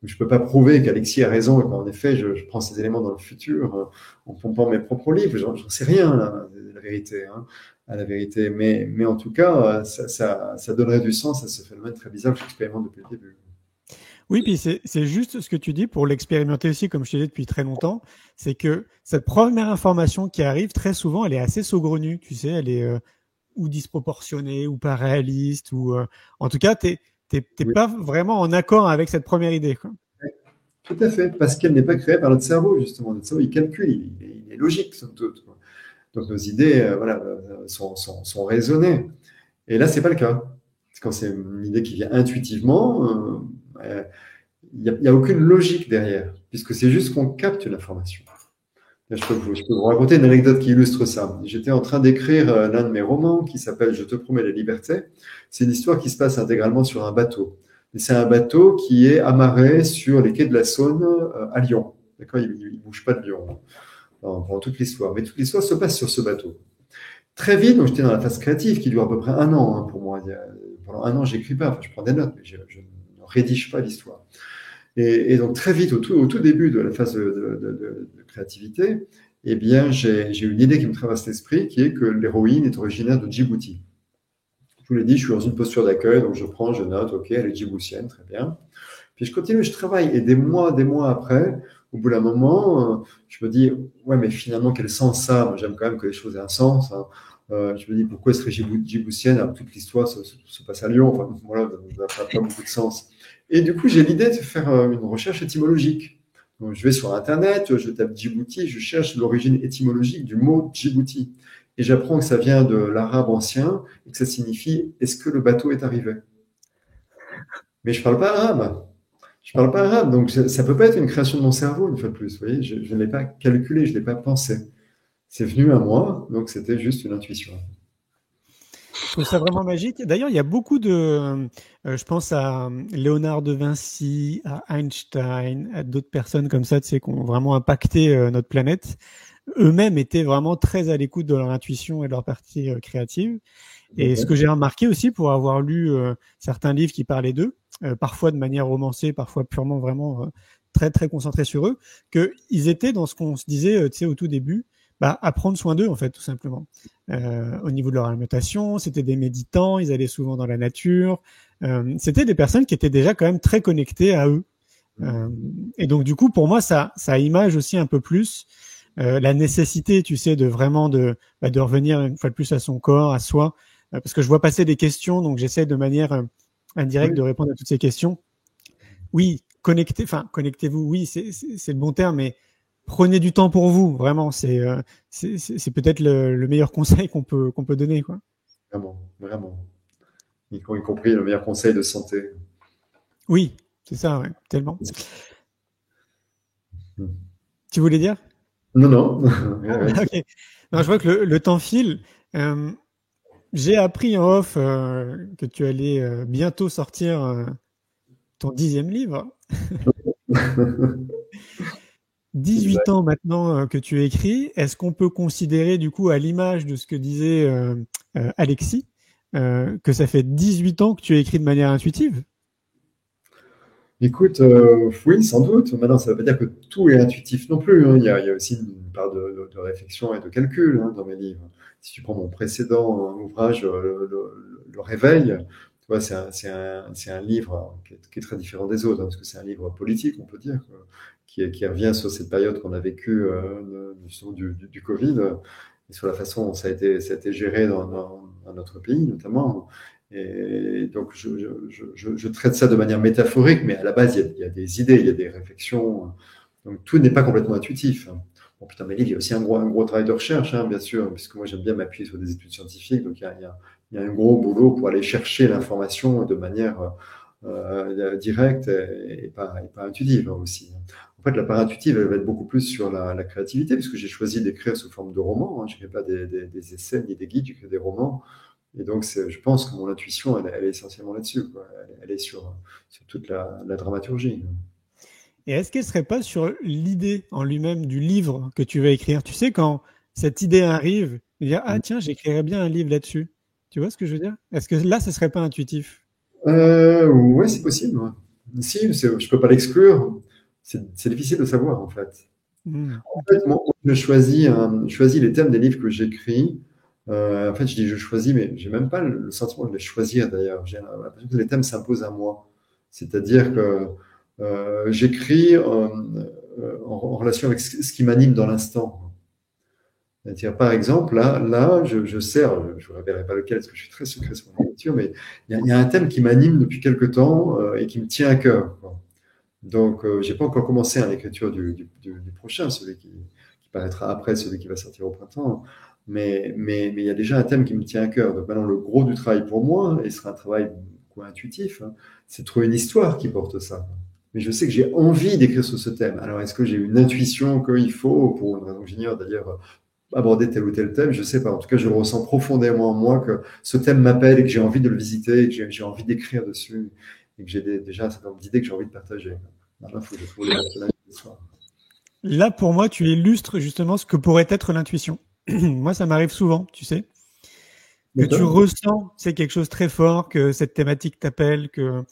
Donc, je peux pas prouver qu'Alexis a raison et qu'en effet, je prends ces éléments dans le futur en pompant mes propres livres. J'en sais rien, là, la vérité, à la vérité. Mais en tout cas, ça donnerait du sens à ce phénomène très bizarre que j'expérimente depuis le début. Oui, puis c'est juste ce que tu dis pour l'expérimenter aussi, comme je te dis depuis très longtemps, c'est que cette première information qui arrive, très souvent, elle est assez saugrenue, tu sais, elle est ou disproportionnée, ou pas réaliste, ou en tout cas, t'es pas vraiment en accord avec cette première idée, quoi. Tout à fait, parce qu'elle n'est pas créée par notre cerveau, justement. Notre cerveau, il calcule, il est logique, somme toute, quoi. Donc nos idées sont raisonnées. Et là, c'est pas le cas. Quand c'est une idée qui vient intuitivement, il n'y a aucune logique derrière, puisque c'est juste qu'on capte l'information. Je peux vous raconter une anecdote qui illustre ça. J'étais en train d'écrire l'un de mes romans qui s'appelle « Je te promets la liberté ». C'est une histoire qui se passe intégralement sur un bateau. Et c'est un bateau qui est amarré sur les quais de la Saône à Lyon. D'accord, il ne bouge pas de Lyon pendant toute l'histoire. Mais toute l'histoire se passe sur ce bateau. Très vite, donc j'étais dans la phase créative qui dure à peu près 1 an pour moi. Pendant 1 an, j'écris pas. Enfin, je prends des notes, mais je ne rédige pas l'histoire. Et donc très vite, au tout début de la phase de créativité, eh bien, j'ai une idée qui me traverse l'esprit, qui est que l'héroïne est originaire de Djibouti. Je vous l'ai dit, je suis dans une posture d'accueil, donc je note, ok, elle est djiboutienne, très bien. Puis je continue, je travaille, et des mois après, au bout d'un moment, je me dis, ouais, mais finalement, quel sens ça? Moi, j'aime quand même que les choses aient un sens. Je me dis, pourquoi elle serait djiboutienne alors que toute l'histoire se passe à Lyon? Enfin, voilà, ça n'a pas beaucoup de sens. Et du coup, j'ai l'idée de faire une recherche étymologique. Donc, je vais sur Internet, je tape Djibouti, je cherche l'origine étymologique du mot Djibouti. Et j'apprends que ça vient de l'arabe ancien et que ça signifie « est-ce que le bateau est arrivé ?» Mais je parle pas arabe. Je parle pas arabe, donc ça peut pas être une création de mon cerveau, une fois de plus. Vous voyez, je ne l'ai pas calculé, je ne l'ai pas pensé. C'est venu à moi, donc c'était juste une intuition. Je trouve ça vraiment magique. D'ailleurs, il y a beaucoup de, je pense à Léonard de Vinci, à Einstein, à d'autres personnes comme ça, tu sais, qui ont vraiment impacté notre planète. Eux-mêmes étaient vraiment très à l'écoute de leur intuition et de leur partie créative. Et ce que j'ai remarqué aussi pour avoir lu certains livres qui parlaient d'eux, parfois de manière romancée, parfois purement vraiment très très concentrés sur eux, qu'ils étaient dans ce qu'on se disait, tu sais, au tout début, à prendre soin d'eux en fait, tout simplement. Au niveau de leur alimentation, c'était des méditants, ils allaient souvent dans la nature. C'était des personnes qui étaient déjà quand même très connectées à eux. Et donc du coup, pour moi, ça image aussi un peu plus la nécessité, tu sais, de vraiment de revenir une fois de plus à son corps, à soi. Parce que je vois passer des questions, donc j'essaie de manière indirecte de répondre à toutes ces questions. Oui, connectez-vous, oui, c'est le bon terme, mais prenez du temps pour vous, vraiment, c'est peut-être le meilleur conseil qu'on peut donner, quoi. Vraiment, vraiment. Y compris le meilleur conseil de santé. Oui, c'est ça, ouais, tellement. Tu voulais dire? Non. Ok. Non, je vois que le temps file. J'ai appris en off que tu allais bientôt sortir ton 10e livre. 18 ans maintenant que tu écris. Est-ce qu'on peut considérer, du coup, à l'image de ce que disait Alexis, que ça fait 18 ans que tu écris de manière intuitive? Écoute, oui, sans doute. Maintenant, ça ne veut pas dire que tout est intuitif non plus, hein. Il y a aussi une part de réflexion et de calcul, hein, dans mes livres. Si tu prends mon précédent ouvrage, Le Réveil, tu vois, c'est un livre qui est très différent des autres, hein, parce que c'est un livre politique, on peut dire, qui revient sur cette période qu'on a vécue justement du Covid, et sur la façon dont ça a été géré dans notre pays, notamment. Et donc, je traite ça de manière métaphorique, mais à la base, il y a des idées, il y a des réflexions. Donc, tout n'est pas complètement intuitif. Bon, putain, mais il y a aussi un gros travail de recherche, hein, bien sûr, puisque moi, j'aime bien m'appuyer sur des études scientifiques. Donc, il y a un gros boulot pour aller chercher l'information de manière directe et pas intuitive, hein, aussi. En fait, la part intuitive, elle va être beaucoup plus sur la créativité, puisque j'ai choisi d'écrire sous forme de roman, hein. Je n'écris pas des essais ni des guides, j'écris des romans. Et donc, je pense que mon intuition, elle est essentiellement là-dessus, quoi. Elle est sur toute la dramaturgie. Et est-ce qu'elle ne serait pas sur l'idée en lui-même du livre que tu vas écrire? Tu sais, quand cette idée arrive, dire « Ah tiens, j'écrirais bien un livre là-dessus ». Tu vois ce que je veux dire? Est-ce que là, ce ne serait pas intuitif? Oui, c'est possible. Ouais. Si, je ne peux pas l'exclure. C'est difficile de savoir, en fait. En fait, moi, je choisis les thèmes des livres que j'écris. En fait, je dis je choisis, mais j'ai même pas le sentiment de les choisir d'ailleurs. J'ai l'impression que les thèmes s'imposent à moi. C'est-à-dire que j'écris en relation avec ce qui m'anime dans l'instant. C'est-à-dire, par exemple, là, je sers, je ne vous révélerai pas lequel, parce que je suis très secret sur mon écriture, mais il y a un thème qui m'anime depuis quelque temps et qui me tient à cœur, quoi. Donc, j'ai pas encore commencé à l'écriture du prochain, celui qui paraîtra après celui qui va sortir au printemps. Mais il y a déjà un thème qui me tient à cœur. Donc maintenant, le gros du travail pour moi, et ce sera un travail intuitif, hein, c'est de trouver une histoire qui porte ça. Mais je sais que j'ai envie d'écrire sur ce thème. Alors, est-ce que j'ai une intuition qu'il faut, pour une raison que j'ignore d'ailleurs, aborder tel ou tel thème? Je sais pas. En tout cas, je le ressens profondément en moi que ce thème m'appelle et que j'ai envie de le visiter et que j'ai envie d'écrire dessus et que j'ai déjà un certain nombre d'idées que j'ai envie de partager. Maintenant, il faut que je trouve l'histoire. Là, pour moi, tu illustres justement ce que pourrait être l'intuition. Moi, ça m'arrive souvent, tu sais, que tu ressens, c'est quelque chose de très fort, que cette thématique t'appelle, que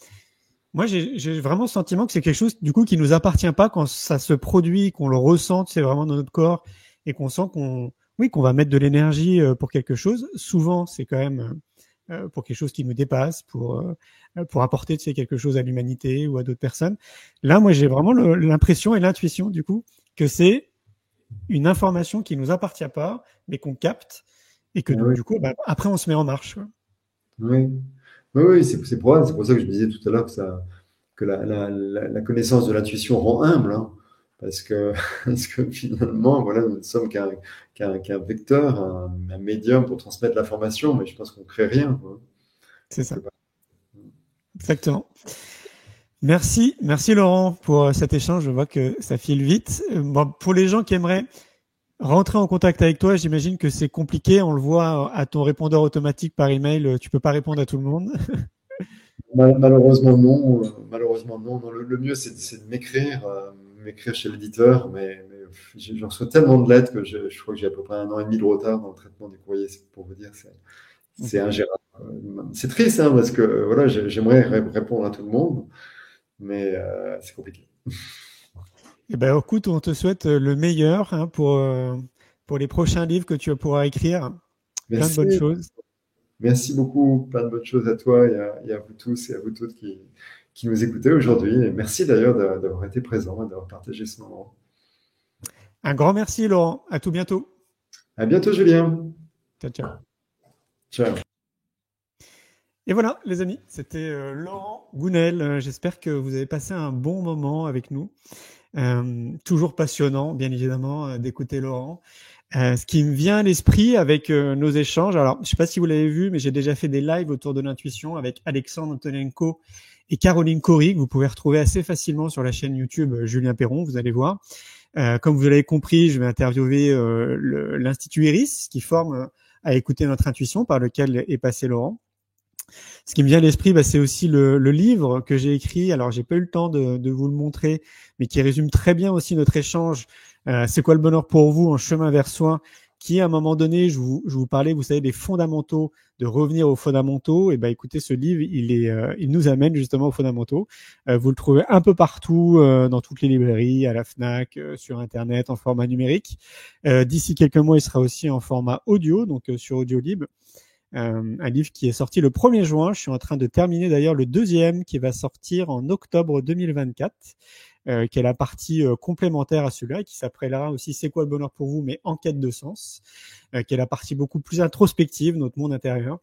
moi, j'ai vraiment le sentiment que c'est quelque chose, du coup, qui nous appartient pas quand ça se produit, qu'on le ressent, c'est vraiment dans notre corps et qu'on sent qu'on va mettre de l'énergie pour quelque chose. Souvent, c'est quand même pour quelque chose qui nous dépasse, pour apporter, tu sais, quelque chose à l'humanité ou à d'autres personnes. Là, moi, j'ai vraiment l'impression et l'intuition, du coup, que c'est une information qui nous appartient pas, mais qu'on capte et que du coup, après, on se met en marche. Oui, c'est probable. C'est pour ça que je me disais tout à l'heure que la connaissance de l'intuition rend humble, hein, parce que finalement, voilà, nous ne sommes qu'un vecteur, un médium pour transmettre l'information, mais je pense qu'on ne crée rien, quoi. C'est ça. Exactement. Merci Laurent pour cet échange. Je vois que ça file vite. Bon, pour les gens qui aimeraient rentrer en contact avec toi, j'imagine que c'est compliqué. On le voit à ton répondeur automatique par email. Tu peux pas répondre à tout le monde. Malheureusement, non. Malheureusement, non. Non, le mieux, c'est de m'écrire chez l'éditeur. Mais je reçois tellement de lettres que je crois que j'ai à peu près 1 an et demi de retard dans le traitement des courriers. C'est pour vous dire, c'est ingérable. C'est triste, hein, parce que voilà, j'aimerais répondre à tout le monde, mais c'est compliqué. Eh ben, écoute, on te souhaite le meilleur pour les prochains livres que tu pourras écrire. Plein de bonnes choses. Merci beaucoup. Plein de bonnes choses à toi et à vous tous et à vous toutes qui nous écoutez aujourd'hui. Et merci d'ailleurs d'avoir été présent et d'avoir partagé ce moment. Un grand merci, Laurent. À tout bientôt. À bientôt, Julien. Ciao, ciao. Ciao. Et voilà, les amis, c'était Laurent Gounel. J'espère que vous avez passé un bon moment avec nous. Toujours passionnant, bien évidemment, d'écouter Laurent. Ce qui me vient à l'esprit avec nos échanges, alors je ne sais pas si vous l'avez vu, mais j'ai déjà fait des lives autour de l'intuition avec Alexandre Antonenko et Caroline Cory, que vous pouvez retrouver assez facilement sur la chaîne YouTube Julien Perron, vous allez voir. Comme vous l'avez compris, je vais interviewer l'Institut Iris, qui forme à écouter notre intuition, par lequel est passé Laurent. Ce qui me vient à l'esprit, c'est aussi le livre que j'ai écrit. Alors, j'ai pas eu le temps de vous le montrer, mais qui résume très bien aussi notre échange. C'est quoi le bonheur pour vous en chemin vers soi, qui à un moment donné, je vous parlais, vous savez, des fondamentaux, de revenir aux fondamentaux. Et écoutez, ce livre, il nous amène justement aux fondamentaux. Vous le trouvez un peu partout, dans toutes les librairies, à la Fnac, sur Internet, en format numérique. D'ici quelques mois, il sera aussi en format audio, donc sur Audiolib. Un livre qui est sorti le 1er juin. Je suis en train de terminer d'ailleurs le 2e qui va sortir en octobre 2024, qui est la partie complémentaire à celui-là et qui s'appellera aussi C'est quoi le bonheur pour vous, mais en quête de sens, qui est la partie beaucoup plus introspective, notre monde intérieur.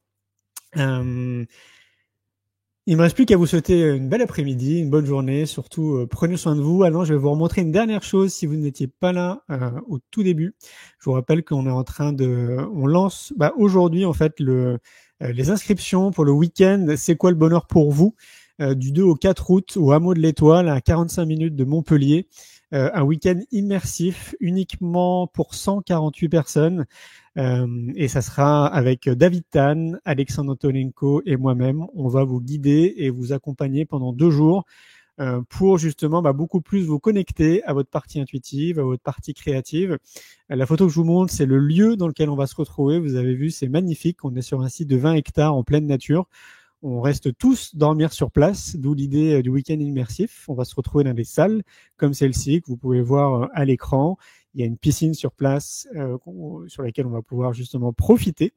Il me reste plus qu'à vous souhaiter une belle après-midi, une bonne journée, surtout prenez soin de vous. Alors je vais vous remontrer une dernière chose si vous n'étiez pas là au tout début. Je vous rappelle qu'on est en train on lance aujourd'hui en fait les inscriptions pour le week-end C'est quoi le bonheur pour vous, du 2 au 4 août au Hameau de l'Étoile à 45 minutes de Montpellier. Un week-end immersif uniquement pour 148 personnes. Et ça sera avec David Tan, Alexandre Antonenko et moi-même. On va vous guider et vous accompagner pendant 2 jours pour justement beaucoup plus vous connecter à votre partie intuitive, à votre partie créative. La photo que je vous montre, c'est le lieu dans lequel on va se retrouver. Vous avez vu, c'est magnifique. On est sur un site de 20 hectares en pleine nature. On reste tous dormir sur place, d'où l'idée du week-end immersif. On va se retrouver dans des salles comme celle-ci que vous pouvez voir à l'écran. Il y a une piscine sur place sur laquelle on va pouvoir justement profiter.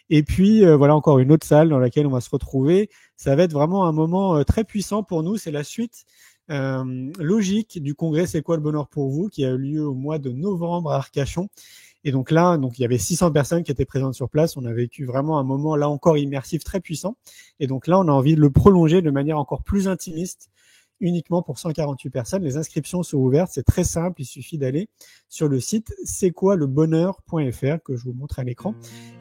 Et puis voilà encore une autre salle dans laquelle on va se retrouver. Ça va être vraiment un moment très puissant pour nous. C'est la suite logique du congrès C'est quoi le bonheur pour vous, qui a eu lieu au mois de novembre à Arcachon. Et donc là, il y avait 600 personnes qui étaient présentes sur place. On a vécu vraiment un moment là encore immersif très puissant. Et donc là, on a envie de le prolonger de manière encore plus intimiste, uniquement pour 148 personnes. Les inscriptions sont ouvertes, c'est très simple, il suffit d'aller sur le site c'estquoilebonheur.fr que je vous montre à l'écran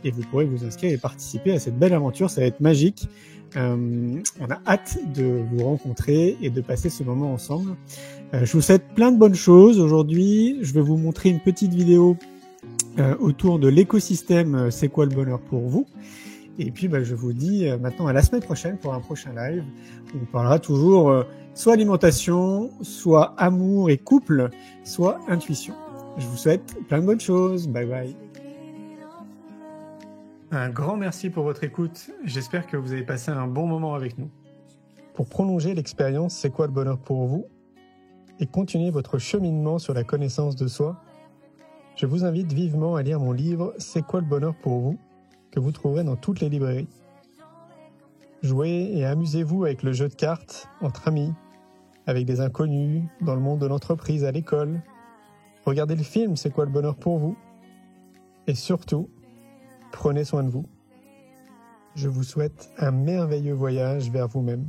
et vous pourrez vous inscrire et participer à cette belle aventure, ça va être magique. On a hâte de vous rencontrer et de passer ce moment ensemble. Je vous souhaite plein de bonnes choses. Aujourd'hui, je vais vous montrer une petite vidéo autour de l'écosystème C'est quoi le bonheur pour vous. Et puis je vous dis maintenant à la semaine prochaine pour un prochain live où on parlera toujours soit alimentation, soit amour et couple, soit intuition. Je vous souhaite plein de bonnes choses. Bye bye. Un grand merci pour votre écoute. J'espère que vous avez passé un bon moment avec nous. Pour prolonger l'expérience C'est quoi le bonheur pour vous et continuer votre cheminement sur la connaissance de soi, je vous invite vivement à lire mon livre C'est quoi le bonheur pour vous, que vous trouverez dans toutes les librairies. Jouez et amusez-vous avec le jeu de cartes entre amis, avec des inconnus, dans le monde de l'entreprise, à l'école. Regardez le film C'est quoi le bonheur pour vous. Et surtout, prenez soin de vous. Je vous souhaite un merveilleux voyage vers vous-même.